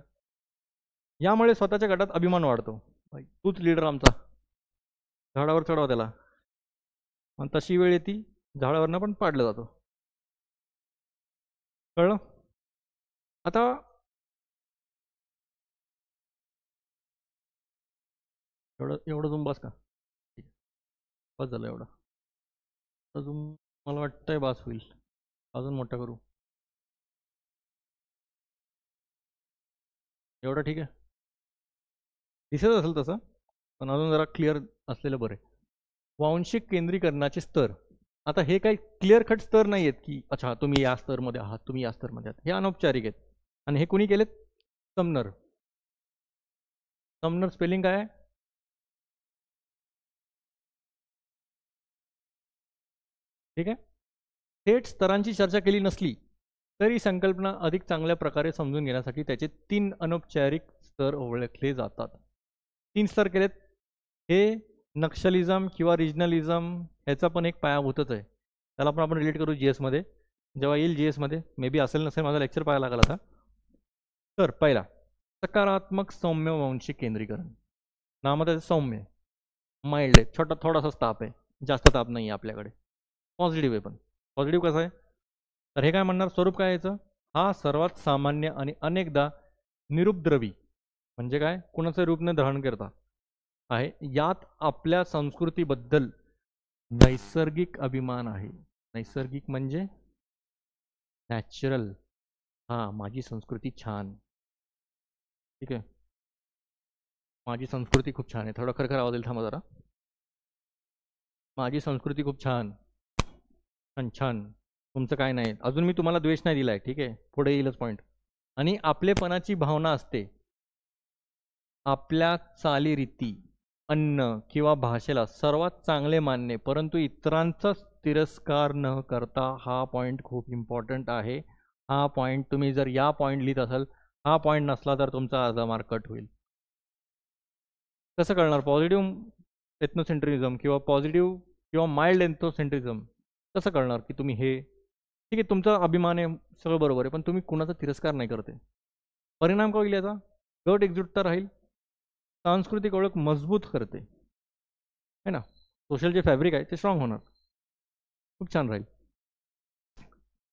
यामुळे स्वतःच्या गटात अभिमान वाढतो, भाई तूच लीडर आमचा, झाडावर चढवा त्याला, आणि तशी वेळ येते झाडावरनं पण पाडला जातो. कळलं. आता एवढं झूम बस का, बस झालं एवढं, अजून मला वाटतंय बास होईल, अजून मोठा करू, एवढं ठीक आहे, दिसत असेल तसं, पण अजून जरा क्लिअर असलेलं बरं आहे. वांशिक केंद्रीकरणाचे स्तर. आता हे काही क्लिअर कट स्तर नाही आहेत की अच्छा तुम्ही या स्तरमध्ये आहात, तुम्ही या स्तरमध्ये आहात, हे अनौपचारिक आहेत. आणि हे कुणी केलेत, समनर. समनर स्पेलिंग काय आहे, ठीक आहे. थेट स्तरांची चर्चा केली नसली तरी संकल्पना अधिक चांगल्या प्रकारे समजून घेण्यासाठी त्याचे 3 अनौपचारिक स्तर ओळखले जातात. 3 स्तर केलेत. हे नक्षलिझम किंवा रिजनलिझम ह्याचा पण एक पायाभूतच आहे. त्याला पण आपण रिलेट करू GS मध्ये, जेव्हा येईल GS मध्ये. मे बी असेल नसेल, माझा लेक्चर पाहायला लागला आता. तर पहिला, सकारात्मक सौम्य वांशिक केंद्रीकरण. नावामध्ये सौम्य, माइल्ड आहे, थोडासाच ताप आहे, जास्त ताप नाही आहे आपल्याकडे. पॉझिटिव्ह आहे, पण पॉझिटिव्ह कसं आहे, तर हे काय म्हणणार, स्वरूप काय याचं, हा सर्वात सामान्य आणि अनेकदा निरुपद्रवी, म्हणजे काय, कुणाचं रूप न धारण करता आहे. यात आपल्या संस्कृतीबद्दल नैसर्गिक अभिमान आहे. नैसर्गिक म्हणजे नॅचरल. हा, माझी संस्कृती छान, ठीक आहे, माझी संस्कृती खूप छान आहे. थोडा खरखर आवाज येईल, थांबा जरा. माझी संस्कृती खूप छान, छान छान, तुमचं काय नाही. अजून मी तुम्हाला द्वेष नाही दिलाय, ठीक आहे, पुढे येईलच पॉईंट. आणि आपलेपणाची भावना असते. आपल्या चालीरीती, अन्न किंवा भाषेला सर्वात चांगले मानणे, परंतु इतरांचा तिरस्कार न करता. हा पॉईंट खूप इम्पॉर्टंट आहे. हा पॉईंट तुम्ही जर या पॉईंट लिहित असाल, हा पॉईंट नसला तर तुमचा अर्धा मार्क कट होईल. कसं कळणार पॉझिटिव्ह एथनोसेंट्रिझम किंवा पॉझिटिव्ह किंवा माइल्ड एथनोसेंट्रिझम? कसं कळणार की तुम्ही हे, ठीक आहे, तुमचा अभिमान आहे, सगळं बरोबर आहे, पण तुम्ही कुणाचा तिरस्कार नाही करते. परिणाम काय होईल याचा, गट एकजुटता राहील, सांस्कृतिक ओळख मजबूत करते, है ना, सोशल जे फॅब्रिक आहे ते स्ट्रॉंग होणार, खूप छान राहील.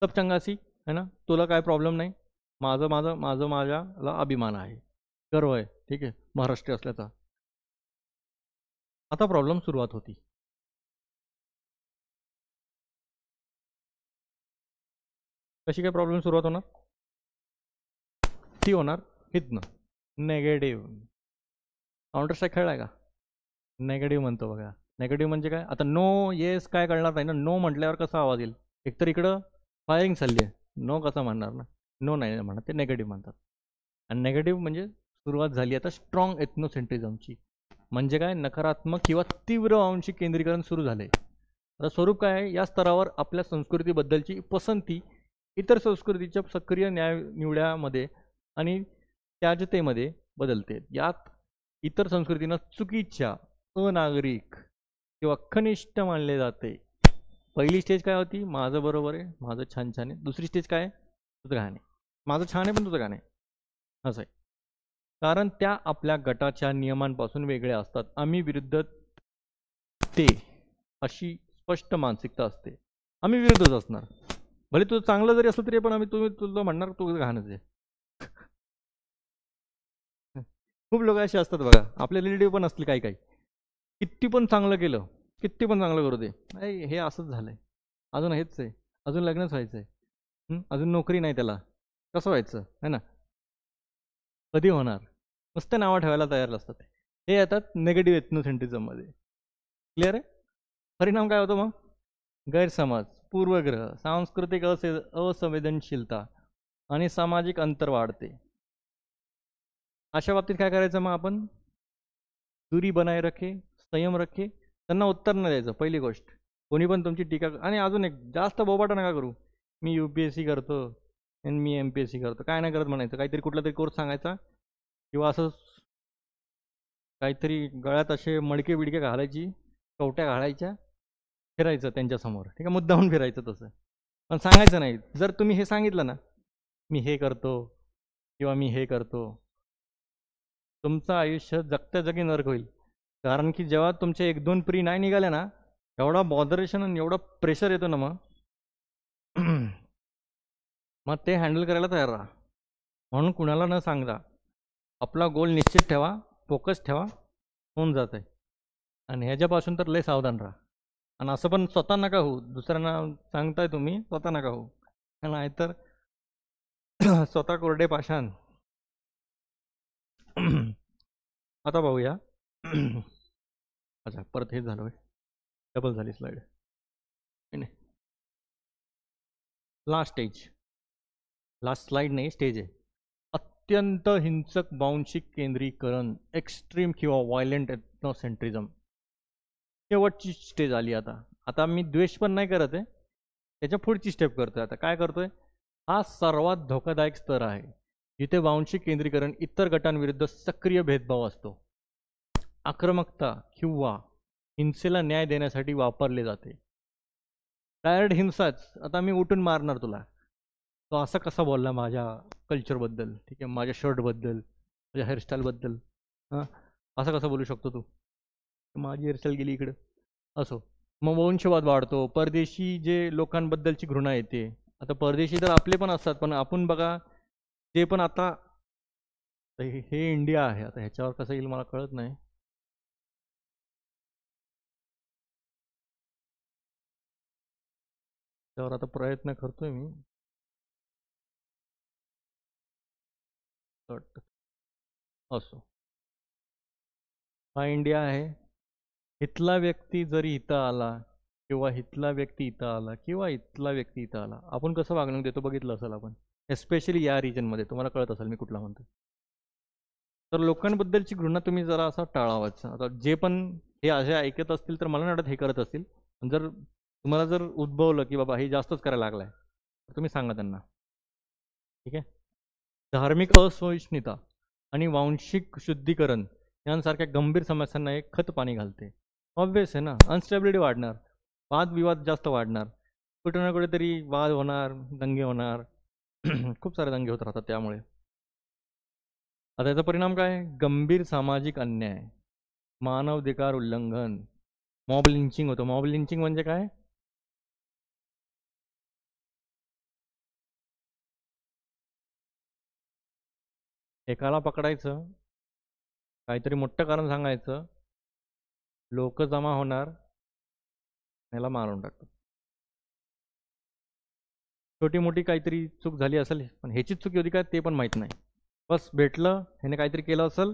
सब चंगासी, है ना, तुला काय प्रॉब्लेम नाही, माझं माझं माझं माझ्याला अभिमान आहे, गर्व आहे, ठीक आहे, महाराष्ट्रीय असल्याचा. आता प्रॉब्लेम सुरुवात होती. कशी काय प्रॉब्लेम सुरुवात होणार, ती होणार हितनं नेगेटिव्ह. काउंटर स्ट्राईक खेळलाय का, नेगेटिव्ह म्हणतो बघा. नेगेटिव्ह म्हणजे काय, आता नो येस काय कळणार नाही ना, नो म्हटल्यावर कसा आवाज येईल, एकतर इकडं फायरिंग चालली आहे, नो कसा म्हणणार ना, नो नाही म्हणत, ते नेगेटिव्ह म्हणतात. आणि नेगेटिव्ह म्हणजे सुरुवात झाली आता स्ट्रॉंग एथनोसेंट्रिझमची, म्हणजे काय, नकारात्मक किंवा तीव्र आंशिक केंद्रीकरण सुरू झाले. आता स्वरूप काय आहे, या स्तरावर आपल्या संस्कृतीबद्दलची पसंती इतर संस्कृतीच्या सक्रिय निवड्यामध्ये आणि त्याजतेमध्ये बदलते. यात इतर संस्कृतींना चुकीच्या, अनागरिक किंवा खनिष्ठ मानले जाते. पहिली स्टेज काय होती, माझं बरोबर आहे, माझं छान छान आहे. दुसरी स्टेज काय आहे, तुझं घाण आहे, माझं छान आहे पण तुझं घाण आहे, असं आहे. कारण त्या आपल्या गटाच्या नियमांपासून वेगळ्या असतात. आम्ही विरुद्ध ते, अशी स्पष्ट मानसिकता असते. आम्ही विरुद्धच असणार, भले तुझं चांगलं जरी असलं तरी पण आम्ही तुझं म्हणणार तुझं घाणच आहे. खूप लोक असे असतात बघा, आपले रिलेटिव्ह पण असतील काही काही, किती पण चांगलं केलं, किती पण चांगलं करू दे, हे असंच झालंय, अजून हेच आहे, अजून लग्नच व्हायचं आहे, अजून नोकरी नाही त्याला, कसं व्हायचं है ना, कधी होणार, नुसतं नावं ठेवायला तयार असतात. हे येतात नेगेटिव्ह एथनोसेंट्रिझममध्ये. क्लिअर आहे. परिणाम काय होतो मग, गैरसमज, पूर्वग्रह, सांस्कृतिक असंवेदनशीलता आणि सामाजिक अंतर वाढते. अशा बाबतीत काय करायचं मग आपण, दुरी बनाए रखे, संयम रखे, त्यांना उत्तर न द्यायचं. पहिली गोष्ट, कोणी पण तुमची टीका. आणि अजून एक, जास्त बोबाटा नका करू, मी UPSC करतो आणि मी MPSC करतो, काय नाही करत म्हणायचं. काहीतरी कुठला तरी कोर्स सांगायचा, किंवा असं काहीतरी गळ्यात असे मडके बिडके घालायची, कवट्या घालायच्या, फिरायचं त्यांच्यासमोर, ठीक आहे, मुद्दाहून फिरायचं तसं, पण सांगायचं नाही. जर तुम्ही हे सांगितलं ना, मी हे करतो किंवा मी हे करतो, तुमचं आयुष्य जगत्या जगी नरक होईल. कारण की जेव्हा तुमचे 1-2 प्री नाही निघाले ना, एवढा बॉदरेशन आणि एवढा प्रेशर येतो ना, मग ते हँडल करायला तयार राहा. म्हणून कुणाला न सांगता आपला गोल निश्चित ठेवा, फोकस ठेवा, होऊन जात आहे. आणि ह्याच्यापासून तर लय सावधान राहा. आणि असं पण स्वतः नका होऊ, दुसऱ्यांना सांगताय तुम्ही, स्वतः नका होऊ, नाहीतर स्वतः कोरडे पाषाण. आता पाहूया. अच्छा, परत हेच झालं, डबल झाली slide. Last stage, last slide नाही, स्टेज आहे. अत्यंत हिंसक बाउंशिक केंद्रीकरण, एक्स्ट्रीम किंवा व्हायलेंट एथनोसेंट्रिझम. शेवटची स्टेज आली आता. आता मी द्वेष पण नाही करत आहे, त्याच्या पुढची स्टेप करतोय. आता काय करतोय, हा सर्वात धोकादायक स्तर आहे, जिथे वांशिक केंद्रीकरण इतर गटांविरुद्ध सक्रिय भेदभाव असतो, आक्रमकता किंवा हिंसेला न्याय देण्यासाठी वापरले जाते. डायरेक्ट हिंसाच, आता मी उठून मारणार तुला, तो असं कसा बोलला माझ्या कल्चरबद्दल, ठीक आहे, माझ्या शर्टबद्दल, माझ्या हेअरस्टाईलबद्दल, हां, असं कसं बोलू शकतो तू, माझी हेअरस्टाईल गेली इकडं, असो. मग वंशवाद वाढतो, परदेशी जे लोकांबद्दलची घृणा येते. आता परदेशी तर आपले पण असतात, पण आपण बघा, जे पण आता हे इंडिया आहे, आता ह्याच्यावर कसं येईल मला कळत नाही. त्यावर आता प्रयत्न करतोय मी. असो, हा इंडिया आहे. इथला व्यक्ती जरी इथं आला किंवा इथला व्यक्ती इथं आला किंवा इथला व्यक्ती इथं आला, आपण कसं वागणूक देतो बघितलं असेल आपण, एस्पेशली या रिजनमध्ये. तुम्हाला कळत असेल मी कुठला म्हणतो. तर लोकांबद्दलची घृणा तुम्ही जरा असा टाळावाच. आता जे पण हे असे ऐकत असतील तर मला नाही वाटत हे करत असतील, पण जर तुम्हाला जर उद्भवलं की बाबा हे जास्तच करायला लागलाय, तर तुम्ही सांगा त्यांना, ठीक आहे. धार्मिक असहिष्णुता आणि वांशिक शुद्धीकरण यांसारख्या गंभीर समस्यांना एक खत पाणी घालते. ऑब्विस आहे ना, अनस्टेबिलिटी वाढणार, वादविवाद जास्त वाढणार, कुठे ना कुठेतरी वाद होणार, दंगे होणार. खूप सारे दंगे होत राहतात त्यामुळे. आता याचा परिणाम काय? गंभीर सामाजिक अन्याय, मानवाधिकार उल्लंघन, मॉब लिंचिंग होतं. मॉब लिंचिंग म्हणजे काय? एकाला पकडायचं, काहीतरी मोठं कारण सांगायचं, लोक जमा होणार, याला मारून टाकतात. छोटी मोठी काहीतरी चूक झाली असेल, पण ह्याचीच चुकी होती काय ते पण माहीत नाही. बस भेटलं, ह्याने काहीतरी केलं असेल,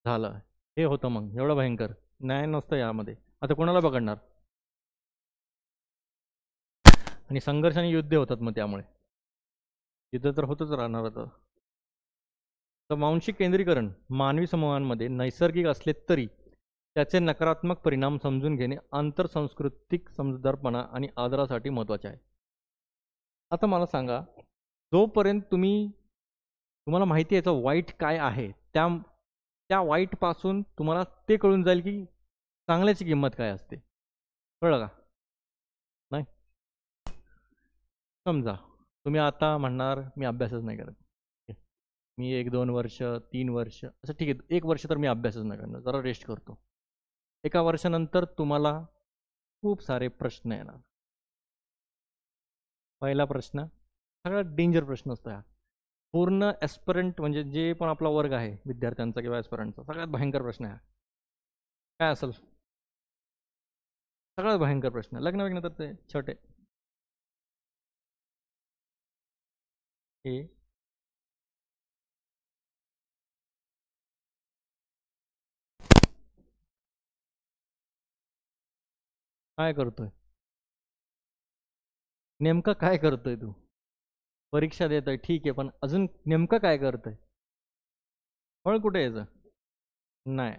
झालं. हे होतं मग एवढं भयंकर. न्याय नसतं यामध्ये. आता कोणाला पकडणार? आणि संघर्ष आणि युद्ध होतात मग त्यामुळे. युद्ध तर होतच राहणार होतं. तर वांशिक केंद्रीकरण मानवी समूहांमध्ये नैसर्गिक असले तरी त्याचे नकारात्मक परिणाम समजून घेणे आंतरसांस्कृतिक समजूतदारपणा आणि आदरासाठी महत्त्वाचे आहे. आता मला सांगा, जोपर्यंत तुम्हाला माहिती आहे याचं वाईट काय आहे, त्या वाईटपासून तुम्हाला ते कळून जाईल की चांगल्याची किंमत काय असते. कळलं का? नाही. समजा तुम्ही आता म्हणणार मी अभ्यासच नाही करत, मी 1-2 वर्ष 3 वर्ष असं, ठीक आहे, 1 वर्ष तर मी अभ्यासच नाही करणार, जरा रेस्ट करतो. एका वर्षानंतर तुम्हाला खूप सारे प्रश्न येणार. पहिला प्रश्न सगळ्यात डेंजर प्रश्न असतो हा. पूर्ण ॲस्परंट म्हणजे जे पण आपला वर्ग आहे विद्यार्थ्यांचा किंवा ॲस्परंटचा, सगळ्यात भयंकर प्रश्न आहे. काय असेल? सगळ्यात भयंकर प्रश्न. लग्न वग्न तर ते छोटे. हे काय करतोय? नेमकं काय करतोय तू? परीक्षा देतोय ठीक आहे, पण अजून नेमकं काय करतोय? फळ कुठे यायचं? नाही.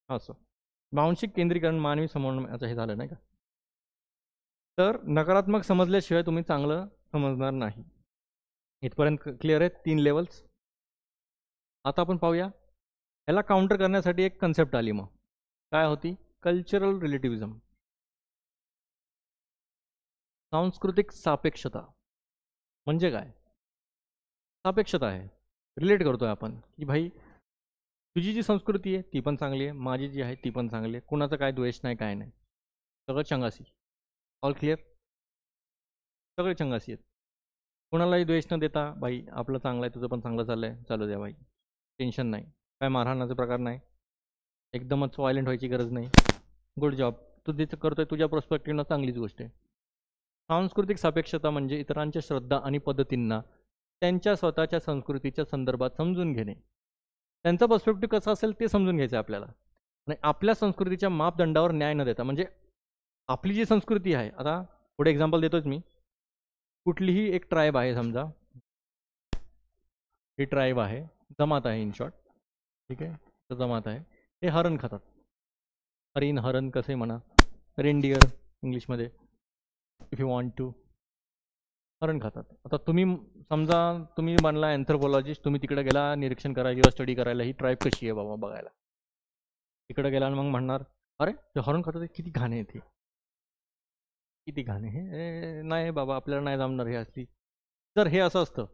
असं वांशिक केंद्रीकरण मानवी समन्वयाचं हे झालं नाही का? तर नकारात्मक समजल्याशिवाय तुम्ही चांगलं समजणार नाही. इथपर्यंत क्लिअर आहे 3 लेवल्स. आता आपण पाहूया, याला काउंटर करण्यासाठी एक कन्सेप्ट आली. मग काय होती? कल्चरल रिलेटिव्हिझम, सांस्कृतिक सापेक्षता. म्हणजे काय? सापेक्षता आहे, रिलेट करतोय आपण की भाई तुझी जी संस्कृती आहे ती पण चांगली आहे, माझी जी आहे ती पण चांगली आहे, कुणाचा काय द्वेष नाही, काय नाही, सगळं चंगासी. All clear? सगळे चंगासी आहेत. कुणालाही द्वेष न देता भाई आपलं चांगलं आहे, तुझं पण चांगलं चाललंय, चालू द्या भाई, टेन्शन नाही, काय मारहाणाचा प्रकार नाही, एकदमच व्हायलेंट व्हायची गरज नाही. गुड जॉब, तू जे करतोय तुझ्या पर्स्पेक्टिव्हनं चांगलीच गोष्ट आहे. सांस्कृतिक सापेक्षता म्हणजे इतरांच्या श्रद्धा आणि पद्धतींना त्यांच्या स्वतःच्या संस्कृतीच्या संदर्भात समजून घेणे. त्यांचा पर्स्पेक्टिव्ह कसा असेल ते समजून घ्यायचं आहे आपल्याला, आणि आपल्या संस्कृतीच्या मापदंडावर न्याय न देता. म्हणजे आपली जी संस्कृती आहे, आता पुढे एक्झाम्पल देतोच मी. कुठलीही एक ट्राईब आहे समजा, ही ट्राईब आहे, जमात आहे इन शॉर्ट, ठीक आहे, तर जमात आहे, हे हरण खातात. हरिण, हरण कसे म्हणा, रेनडिअर इंग्लिशमध्ये, इफ यू वॉन्ट टू. हरण खातात. आता तुम्ही समजा तुम्ही बनला अँथ्रोपॉलॉजिस्ट, तुम्ही तिकडे गेला निरीक्षण करायला किंवा स्टडी करायला ही ट्राईब कशी आहे बाबा बघायला. तिकडे गेला आणि मग म्हणणार अरे ते हरण खातात किती घाणे येते, किती घाणे हे, नाही बाबा आपल्याला नाही जमणार हे असली. जर हे असं असतं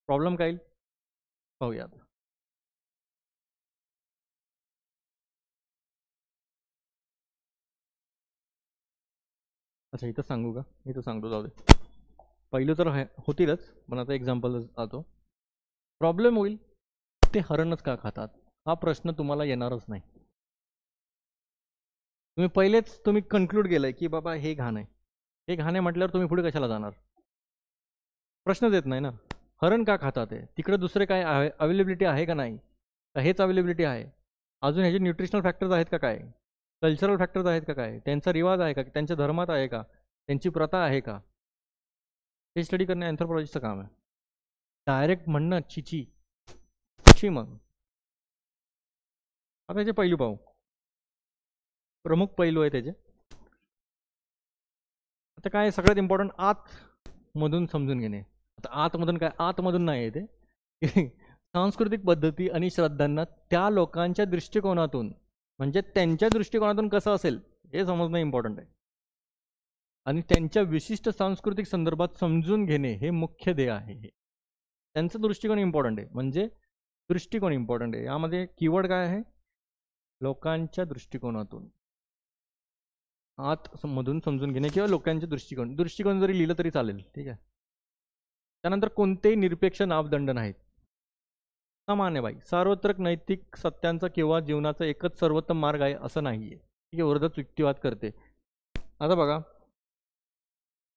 प्रॉब्लेम काय येईल पाहूया आता. अच्छा इथं सांगू का, इथं सांगतो जाऊ दे. पहिलं तर होतीलच पण आता एक्झाम्पल जातो. प्रॉब्लेम होईल ते हरणच का खातात हा प्रश्न तुम्हाला येणारच नाही. तुम्ही पहिलेच तुम्ही कन्क्लूड केलंय की बाबा हे घाण आहे, हे घाण आहे म्हटल्यावर तुम्ही पुढे कशाला जाणार, प्रश्नच येत नाही ना. हरण का खातात आहे, तिकडे दुसरे काय अवेलेबिलिटी आहे का नाही, हेच अवेलेबिलिटी आहे, अजून ह्याचे न्यूट्रिशनल फॅक्टर्स आहेत का, काय कल्चरल फॅक्टर्स आहेत का, काय त्यांचा रिवाज आहे का, त्यांच्या धर्मात आहे का, त्यांची प्रथा आहे का, हे स्टडी करणे अँथ्रोपॉलॉजिस्टचं काम आहे. डायरेक्ट म्हणणं चिची ची मग. आता त्याचे पैलू पाहू, प्रमुख पैलू आहे त्याचे. आता काय सगळ्यात इम्पॉर्टंट आतमधून समजून घेणे. आता आतमधून काय, आतमधून नाही आहे ते सांस्कृतिक पद्धती आणि श्रद्धांना त्या लोकांच्या दृष्टिकोनातून म्हणजे त्यांच्या दृष्टिकोनातून कसं असेल हे समजणं इम्पॉर्टंट आहे. आणि त्यांच्या विशिष्ट सांस्कृतिक संदर्भात समजून घेणे हे मुख्य ध्येय आहे. त्यांचा दृष्टिकोन इम्पॉर्टंट आहे, म्हणजे दृष्टिकोन इम्पॉर्टंट आहे. यामध्ये कीवर्ड काय आहे, लोकांच्या दृष्टिकोनातून, आतमधून समजून घेणे किंवा लोकांचे दृष्टिकोन. दृष्टिकोन जरी लिहिलं तरी चालेल, ठीक आहे. त्यानंतर कोणतेही निरपेक्ष मापदंड नाहीत, समान आहे बाई. सार्वत्रिक नैतिक सत्यांचा किंवा जीवनाचा एकच सर्वोत्तम मार्ग आहे असं नाहीये, ठीक आहे. वर्धात युक्तिवाद करते. आता बघा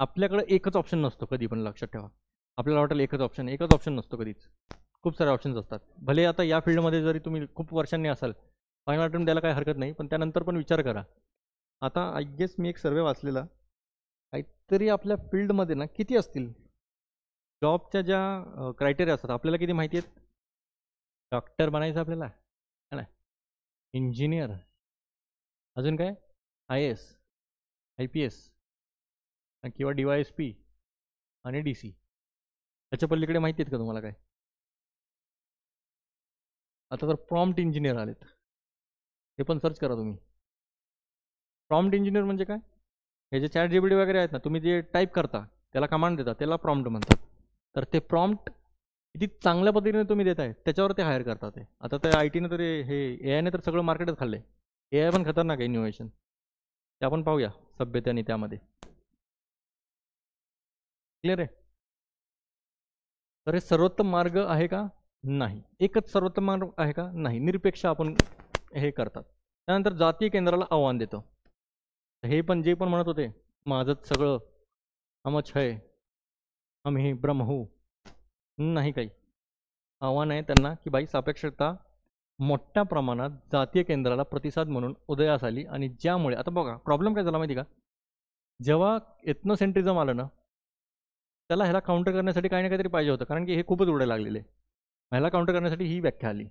आपल्याकडे एकच ऑप्शन नसतो कधी पण, लक्षात ठेवा. आपल्याला वाटेल एकच ऑप्शन नसतो कधीच, खूप सारे ऑप्शन्स असतात. भले आता या फील्डमध्ये जरी तुम्ही खूप वर्षांनी असाल, फायनल अटेम्प्ट द्यायला काही हरकत नाही, पण त्यानंतर पण विचार करा. आता आय गेस मी एक सर्वे वाचलेला, काहीतरी आपल्या फील्डमध्ये ना किती असतील जॉबच्या ज्या क्रायटेरिया असतात आपल्याला किती माहिती आहेत. डॉक्टर बनायचं आपल्याला है ना, इंजिनियर, अजून काय IAS IPS किंवा DYSP आणि DC. त्याच्या पलीकडे माहिती आहेत का तुम्हाला काय. आता तर प्रॉम्प्ट इंजिनियर आलेत, हे पण सर्च करा तुम्ही. प्रॉम्प्ट इंजिनियर म्हणजे काय, हे जे चॅट GPT वगैरे आहेत ना, तुम्ही जे टाईप करता त्याला कमांड देता त्याला प्रॉम्प्ट म्हणतात. तर ते प्रॉम्प्ट किती चांगल्या पद्धतीने तुम्ही देताय त्याच्यावर ते हायर करतात. ते आता त्या IT ने तर हे AI ने तर सगळं मार्केटच खाल्लंय. AI पण खतरनाक आहे इनोव्हेशन, ते आपण पाहूया सभ्यतेने त्यामध्ये. क्लिअर आहे. तर हे सर्वोत्तम मार्ग आहे का, नाही. एकच सर्वोत्तम मार्ग आहे का, नाही. निरपेक्ष आपण हे करतात. त्यानंतर जातीय केंद्राला आव्हान देतं. हे पण जे पण म्हणत होते माझंच सगळं, हमच है, हम ही ब्रह्म हूँ, नाही काही. आव्हान आहे त्यांना की बाई सापेक्षता मोठ्या प्रमाणात जातीय केंद्राला प्रतिसाद म्हणून उदयास आली, आणि ज्यामुळे आता बघा प्रॉब्लेम काय झाला माहिती का, जेव्हा एथनोसेंट्रिझम आलं ना त्याला ह्याला काउंटर करण्यासाठी काही ना काहीतरी पाहिजे होतं, कारण की हे खूपच उडायला लागलेले. ह्याला काउंटर करण्यासाठी ही व्याख्या आली,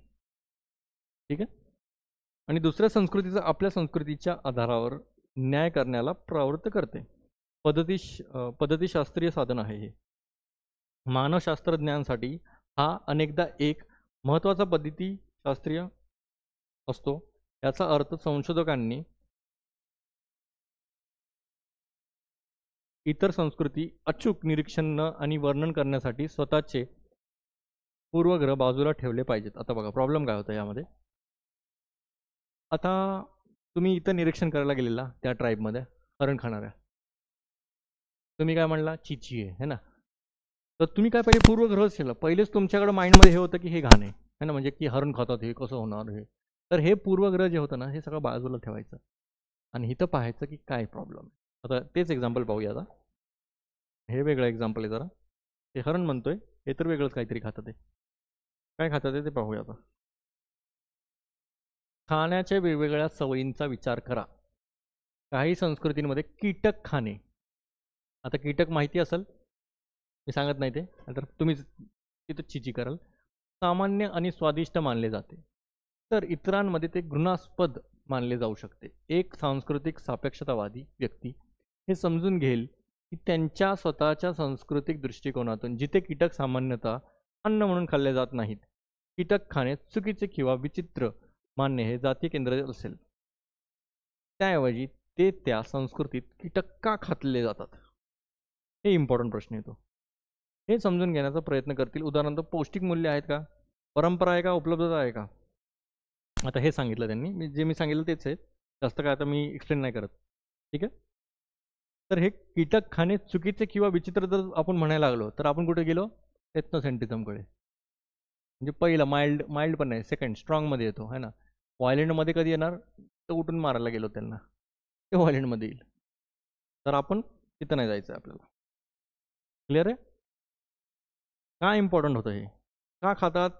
ठीक आहे. आणि दुसऱ्या संस्कृतीचा आपल्या संस्कृतीच्या आधारावर न्याय करण्याला प्रवृत्त करते. पद्धतीशास्त्रीय साधन आहे हे. मानवशास्त्रज्ञांसाठी हा अनेकदा एक महत्त्वाचा पद्धतीशास्त्रीय असतो. याचा अर्थ संशोधकांनी इतर संस्कृती अचूक निरीक्षण आणि वर्णन करण्यासाठी स्वतःचे पूर्वग्रह बाजूला ठेवले पाहिजेत. आता बघा प्रॉब्लेम काय होता यामध्ये. आता तुम्ही इथं निरीक्षण करायला गेलेला त्या ट्राईबमध्ये हरण खाणाऱ्या, तुम्ही काय म्हणला चिची आहे ना, तर तुम्ही काय पहिले पूर्वग्रहच केलं. पहिलेच तुमच्याकडे माइंडमध्ये हे होतं की हे घाण आहे ना, म्हणजे की हरण खातात हे कसं होणार हे. तर हे पूर्वग्रह जे होतं ना हे सगळं बाजूला ठेवायचं आणि इथं पाहायचं की काय प्रॉब्लेम आहे. आता तेच एक्झाम्पल पाहूया. आता हे वेगळं एक्झाम्पल आहे जरा. ते हरण म्हणतोय, हे तर वेगळंच काहीतरी खातं. ते काय खातं ते पाहूया. आता खाण्याच्या वेगवेगळ्या सवयींचा विचार करा. काही संस्कृतींमध्ये कीटक खाणे, आता कीटक माहिती असेल, मी सांगत नाही ते, तर तुम्ही तिथं चिची कराल, सामान्य आणि स्वादिष्ट मानले जाते. तर इतरांमध्ये ते घृणास्पद मानले जाऊ शकते. एक सांस्कृतिक सापेक्षतावादी व्यक्ती हे समजून घेईल की त्यांच्या स्वतःच्या सांस्कृतिक दृष्टिकोनातून जिथे कीटक सामान्यतः अन्न म्हणून खाल्ले जात नाहीत, कीटक खाणे चुकीचे किंवा विचित्र मानणे हे जातीय केंद्र असेल, त्याऐवजी ते त्या संस्कृतीत कीटक का खाल्ले जातात हे इम्पॉर्टंट प्रश्न येतो. हे समजून घेण्याचा प्रयत्न करतील. उदाहरणार्थ, पौष्टिक मूल्य आहेत का, परंपरा आहे का, उपलब्धता आहे का. आता हे सांगितलं त्यांनी, जे मी सांगितलं तेच आहे, जास्त काय आता मी एक्सप्लेन नाही करत. ठीक आहे. तर हे कीटक खाणे चुकीचे किंवा विचित्र जर आपण म्हणायला लागलो तर आपण कुठे गेलो, एथनोसेंट्रिझमकडे. म्हणजे पहिलं माइल्ड पण नाही, सेकंड स्ट्रॉंगमध्ये येतो है ना. व्हायलेंटमध्ये कधी येणार, तर उठून मारायला गेलो त्यांना, ते व्हायलेंटमध्ये येईल. तर आपण तिथं नाही जायचं आपल्याला. क्लिअर आहे. का इम्पॉर्टंट होतं हे, का खातात,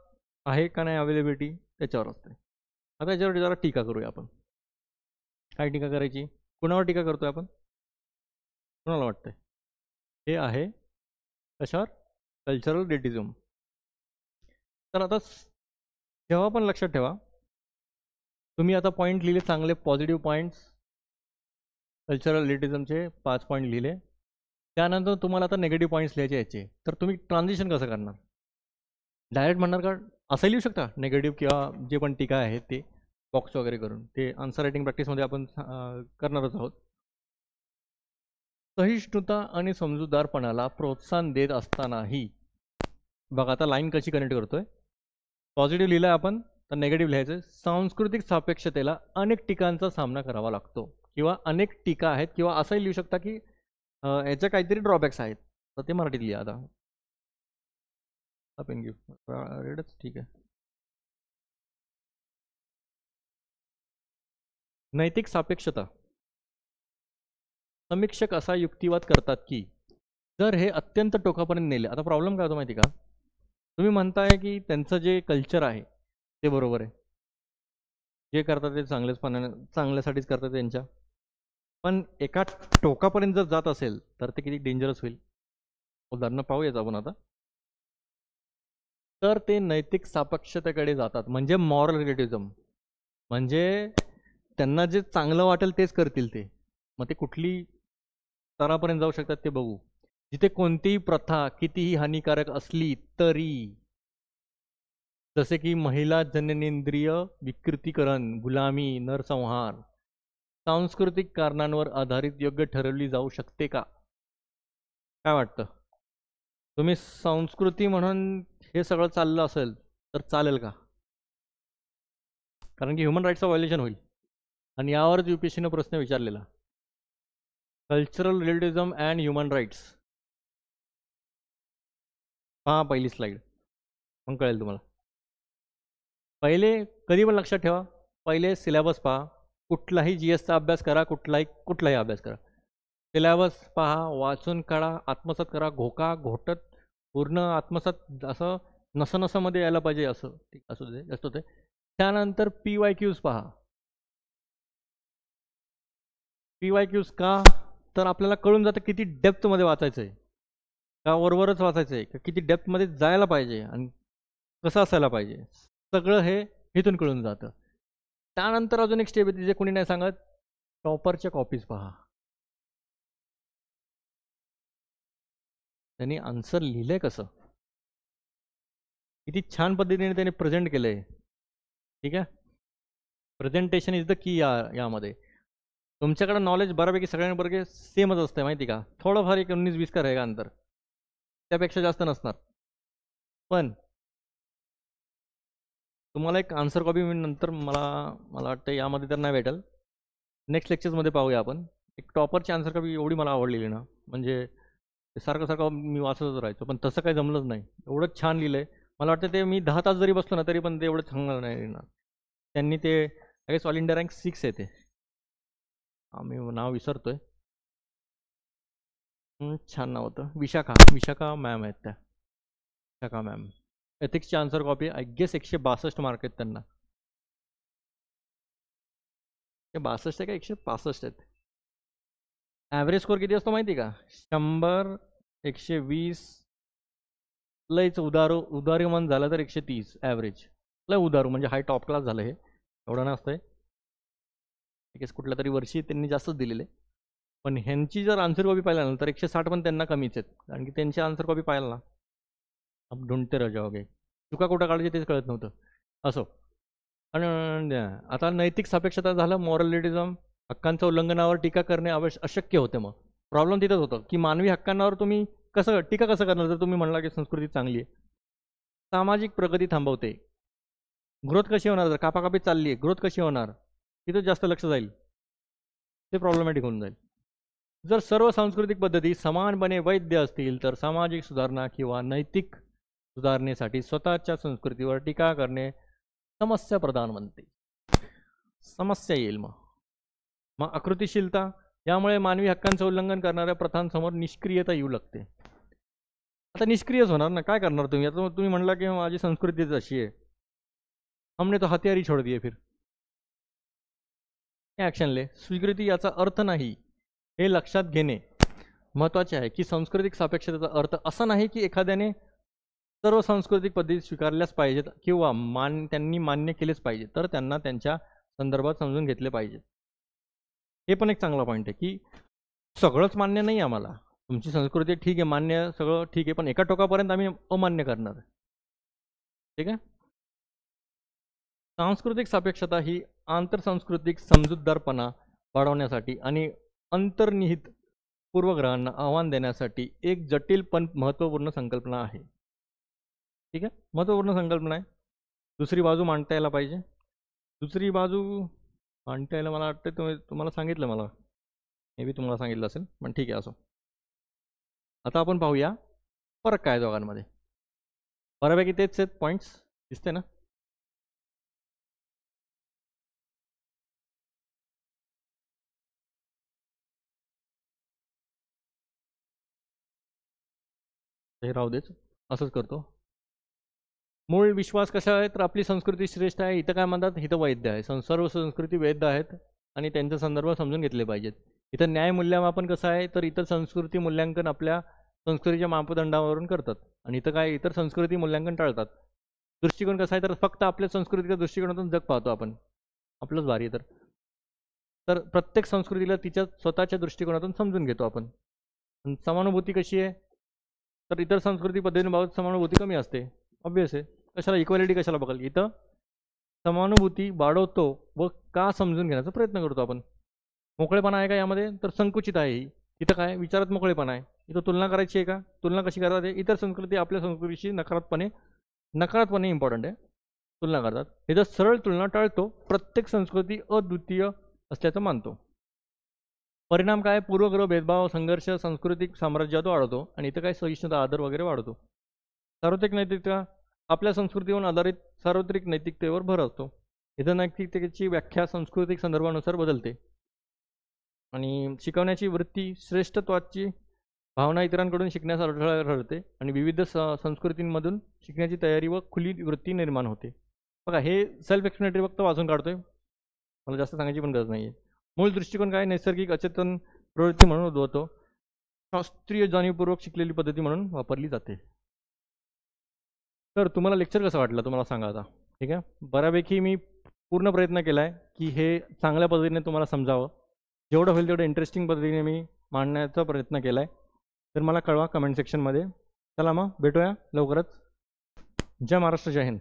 आहे का नाही अवेलेबिलिटी, त्याच्यावर असते. आता याच्यावर जरा टीका करूया आपण. काय टीका करायची, कुणावर टीका करतोय आपण, कुणाला वाटतंय. हे आहे कशावर, कल्चरल रेटिझम. तर आता जेव्हा पण लक्षात ठेवा, तुम्ही आता पॉईंट लिहिले चांगले पॉझिटिव्ह पॉईंट्स, कल्चरल रेटिझमचे 5 पॉईंट लिहिले. त्यानंतर तुम्हाला आता नेगेटिव्ह पॉईंट्स लिहायचे याचे. तर तुम्ही ट्रान्झिशन कसं करणार, डायरेक्ट म्हणणार का, असं लिहू शकता नेगेटिव्ह किंवा जे पण टीका आहे ते बॉक्स वगैरे करून. ते आन्सर रायटिंग प्रॅक्टिसमध्ये आपण करणारच आहोत. सहिष्णुता आणि समजूतदारपणाला प्रोत्साहन देत असतानाही, बघा आता लाईन कशी कनेक्ट करतोय. पॉझिटिव्ह लिहिलं आहे आपण, तर नेगेटिव्ह लिहायचं. सांस्कृतिक सापेक्षतेला अनेक टीकांचा सामना करावा लागतो, किंवा अनेक टीका आहेत, किंवा असंही लिहू शकता की याच्या काहीतरी ड्रॉबॅक्स आहेत. तर ते मराठीत लिहा. आता आपण घेऊ रेडच, ठीक आहे. नैतिक सापेक्षता. समीक्षक असा युक्तिवाद करतात की जर हे अत्यंत टोकापर्यंत नेले, आता प्रॉब्लेम काय होतो माहिती का, तुम्ही म्हणताय की त्यांचं जे कल्चर आहे ते बरोबर आहे, जे करतात ते चांगल्यासाठीच करतात त्यांच्या, पण एका टोकापर्यंत जर जात असेल तर ते किती डेंजरस होईल. उदाहरणं पाहूयाच आपण आता. तर ते नैतिक सापेक्षतेकडे जातात, म्हणजे मॉरल रिलेटिव्हिझम. म्हणजे त्यांना जे चांगलं वाटेल तेच करतील ते. मग ते कुठली स्तरापर्यंत जाऊ शकतात ते बघू. जिथे कोणतीही प्रथा कितीही हानिकारक असली तरी, जसे की महिला जननेंद्रिय विकृतीकरण, गुलामी, नरसंहार, सांस्कृतिक कारणांवर आधारित योग्य ठरवली जाऊ शकते का. काय वाटतं, तुम्ही संस्कृती म्हणून हे सगळं चाललं असेल तर चालेल का. कारण की ह्युमन राईट्सचं व्हायोलेशन होईल. आणि यावरच UPSCनं प्रश्न विचारलेला, कल्चरल रिलेटिव्हिझम अँड ह्युमन राईट्स. पहा पहिली स्लाईड, मग कळेल तुम्हाला. पहिले कधी पण लक्षात ठेवा, पहिले सिलेबस पहा. कुठलाही GSचा अभ्यास करा, कुठलाही अभ्यास करा, सिलेबस पहा, वाचून काढा, आत्मसात करा. घोटत पूर्ण आत्मसात असं नसमध्ये यायला पाहिजे, असं असू दे जास्त होते. त्यानंतर PYQs पहा. PYQs का, तर आपल्याला कळून जातं किती डेप्थमध्ये वाचायचं आहे, का वरवरच वाचायचं आहे, का किती डेप्थमध्ये जायला पाहिजे आणि कसं असायला पाहिजे, सगळं हे इथून कळून जातं. त्यानंतर अजून एक स्टेप येते जे कोणी नाही सांगत, टॉपरच्या कॉपीज पहा. त्यांनी आन्सर लिहिलंय कसं, किती छान पद्धतीने त्यांनी प्रेझेंट केलंय. ठीक आहे, प्रेझेंटेशन इज द की. यामध्ये तुमच्याकडे नॉलेज बऱ्यापैकी सगळ्यांबरोबर सेमच असते माहिती का, थोडंफार एक 19-20 का रहेगा अंतर, त्यापेक्षा जास्त नसणार. पण तुम्हाला एक आन्सर कॉपी मी नंतर मला वाटतं यामध्ये तर नाही भेटेल, नेक्स्ट लेक्चर्समध्ये पाहूया आपण. एक टॉपरची आन्सर कॉपी एवढी मला आवडलेली ना, म्हणजे सारखं मी वाचतच राहायचो, पण तसं काही जमलंच नाही. एवढं छान लिहिलंय, मला वाटतं ते मी 10 तास जरी बसलो ना तरी पण ते एवढं चांगलं नाही लिहिणार त्यांनी. ते I guess all India rank 6 येते, मी नाव विसरतोय. छान नाव होतं, विशाखा मॅम आहेत त्या, विशाखा मॅम. एथिक्सची answer copy I guess 162 mark आहेत त्यांना. 62 आहे का 165 आहेत. ॲव्हरेज स्कोअर किती असतो माहिती का, 100, 120, लयच उदारीमन झालं तर 130 ॲव्हरेज. लय उदारू म्हणजे हाय टॉप क्लास झालं हे, एवढं नसतंय. कुठल्या तरी वर्षी त्यांनी जास्तच दिलेले. पण ह्यांची जर आन्सर कॉपी पाहिला ना तर 160 पण त्यांना कमीच आहेत, कारण की त्यांची आन्सर कॉपी पाहिला ना अब ढूंढते रह जाओगे, चुका कुठं काढायचे तेच कळत नव्हतं. असो. आणि आता नैतिक सापेक्षता झालं, मॉरलिटिझम, हक्कांच्या उल्लंघनावर टीका करणे अशक्य होते. मग प्रॉब्लेम तिथंच होतं की मानवी हक्कांवर तुम्ही टीका कसं करणार जर तुम्ही म्हणला की संस्कृती चांगली आहे. सामाजिक प्रगती थांबवते. ग्रोथ कशी होणार जर कापाकापी चालली आहे, ग्रोथ कशी होणार तिथं जास्त लक्ष जाईल, ते प्रॉब्लेमॅटिक होऊन जाईल. जर सर्व सांस्कृतिक पद्धती समानपणे वैध असतील तर सामाजिक सुधारणा किंवा नैतिक सुधारणेसाठी स्वतःच्या संस्कृतीवर टीका करणे समस्या प्रधान बनते. समस्या येईल. मग आकृतिशीलता, यामुळे मानवी हक्कांचं उल्लंघन करणाऱ्या प्रथांसमोर निष्क्रियता येऊ लागते. आता निष्क्रियच होणार ना, काय करणार तुम्ही. आता तुम्ही म्हणला की माझी संस्कृतीच अशी आहे, हमने तो हत्यारी छोड़ दिए, फिर ॲक्शन ले. स्वीकृती याचा अर्थ नाही हे लक्षात घेणे महत्त्वाचे आहे की सांस्कृतिक सापेक्षतेचा अर्थ असा नाही की एखाद्याने सर्व सांस्कृतिक पद्धती स्वीकारल्याच पाहिजेत किंवा त्यांनी मान्य केलेच पाहिजे, तर त्यांना त्यांच्या संदर्भात समजून घेतले पाहिजे. हे पण एक चांगला पॉईंट आहे की सगळंच मान्य नाही आम्हाला. तुमची संस्कृती ठीक आहे, मान्य सगळं ठीक आहे, पण एका टोकापर्यंत आम्ही अमान्य करणार. ठीक आहे. सांस्कृतिक सापेक्षता ही आंतरसांस्कृतिक समजूतदारपणा वाढवण्यासाठी आणि अंतर्निहित पूर्वग्रहांना आव्हान देण्यासाठी एक जटिल पण महत्त्वपूर्ण संकल्पना आहे. ठीक आहे, महत्त्वपूर्ण संकल्पना आहे. दुसरी बाजू मांडता यायला पाहिजे. दुसरी बाजू मांडता यायला मला वाटतं तुम्हाला सांगितलं, मला मे बी तुम्हाला सांगितलं असेल, पण ठीक आहे असो. आता आपण पाहूया फरक काय दोघांमध्ये. बऱ्यापैकी तेच आहेत पॉईंट्स, दिसते ना. हे राहू देच, असंच करतो. मूळ विश्वास कशा आहे तर आपली संस्कृती श्रेष्ठ आहे. इथं काय म्हणतात, इथं वैध आहे. सर्व संस्कृती वैध आहेत आणि त्यांचा संदर्भ समजून घेतले पाहिजेत. इथं न्याय मूल्यमापन कसं आहे तर इतर संस्कृती मूल्यांकन आपल्या संस्कृतीच्या मापदंडावरून करतात आणि इथं काय इतर संस्कृती मूल्यांकन टाळतात. दृष्टिकोन कसा आहे तर फक्त आपल्या संस्कृतीच्या दृष्टिकोनातून जग पाहतो आपण, आपलंच भारी आहे. तर प्रत्येक संस्कृतीला तिच्या स्वतःच्या दृष्टिकोनातून समजून घेतो आपण. समानुभूती कशी आहे तर इतर संस्कृती पद्धतींबाबत समानुभूती कमी असते. ऑब्वियस आहे. कशाला इक्वॅलिटी कशाला बघाल. इथं समानुभूती वाढवतो व का समजून घेण्याचा प्रयत्न करतो आपण. मोकळेपणा आहे का यामध्ये तर संकुचित आहे ही. इथं काय विचारात मोकळेपणा आहे. इथं तुलना करायची आहे का, तुलना कशी करतात. इतर संस्कृती आपल्या संस्कृतीशी नकारात्मकपणे इम्पॉर्टंट आहे, तुलना करतात. इथं सरळ तुलना टाळतो, प्रत्येक संस्कृती अद्वितीय असल्याचं मानतो. परिणाम काय, पूर्वग्रह, भेदभाव, संघर्ष, सांस्कृतिक साम्राज्यात वाढवतो आणि इथं काय सहिष्णुता, आदर वगैरे वाढवतो. सार्वत्रिक नैतिकता, आपल्या संस्कृतीवर आधारित सार्वत्रिक नैतिकतेवर भर असतो. इथं नैतिकतेची व्याख्या सांस्कृतिक संदर्भानुसार बदलते आणि शिकवण्याची वृत्ती, श्रेष्ठत्वाची भावना इतरांकडून शिकण्यास अडथळा ठरते आणि विविध संस्कृतींमधून शिकण्याची तयारी व खुली वृत्ती निर्माण होते. बघा, हे सेल्फ एक्सप्लेनेटरी फक्त वाचून काढतोय, मला जास्त सांगायची पण गरज नाही आहे. मूळ दृष्टिकोन काय, नैसर्गिक अचेतन प्रवृत्ती म्हणून उद्भवतो, शास्त्रीय जाणीवपूर्वक शिकलेली पद्धती म्हणून वापरली जाते. तर तुम्हाला लेक्चर कसं वाटलं तुम्हाला सांगा आता. ठीक आहे, बऱ्यापैकी मी पूर्ण प्रयत्न केला आहे की हे चांगल्या पद्धतीने तुम्हाला समजावं. जेवढं होईल तेवढं इंटरेस्टिंग पद्धतीने मी मांडण्याचा प्रयत्न केला आहे. तर मला कळवा कमेंट सेक्शनमध्ये. चला मग भेटूया लवकरच. जय महाराष्ट्र, जय हिंद.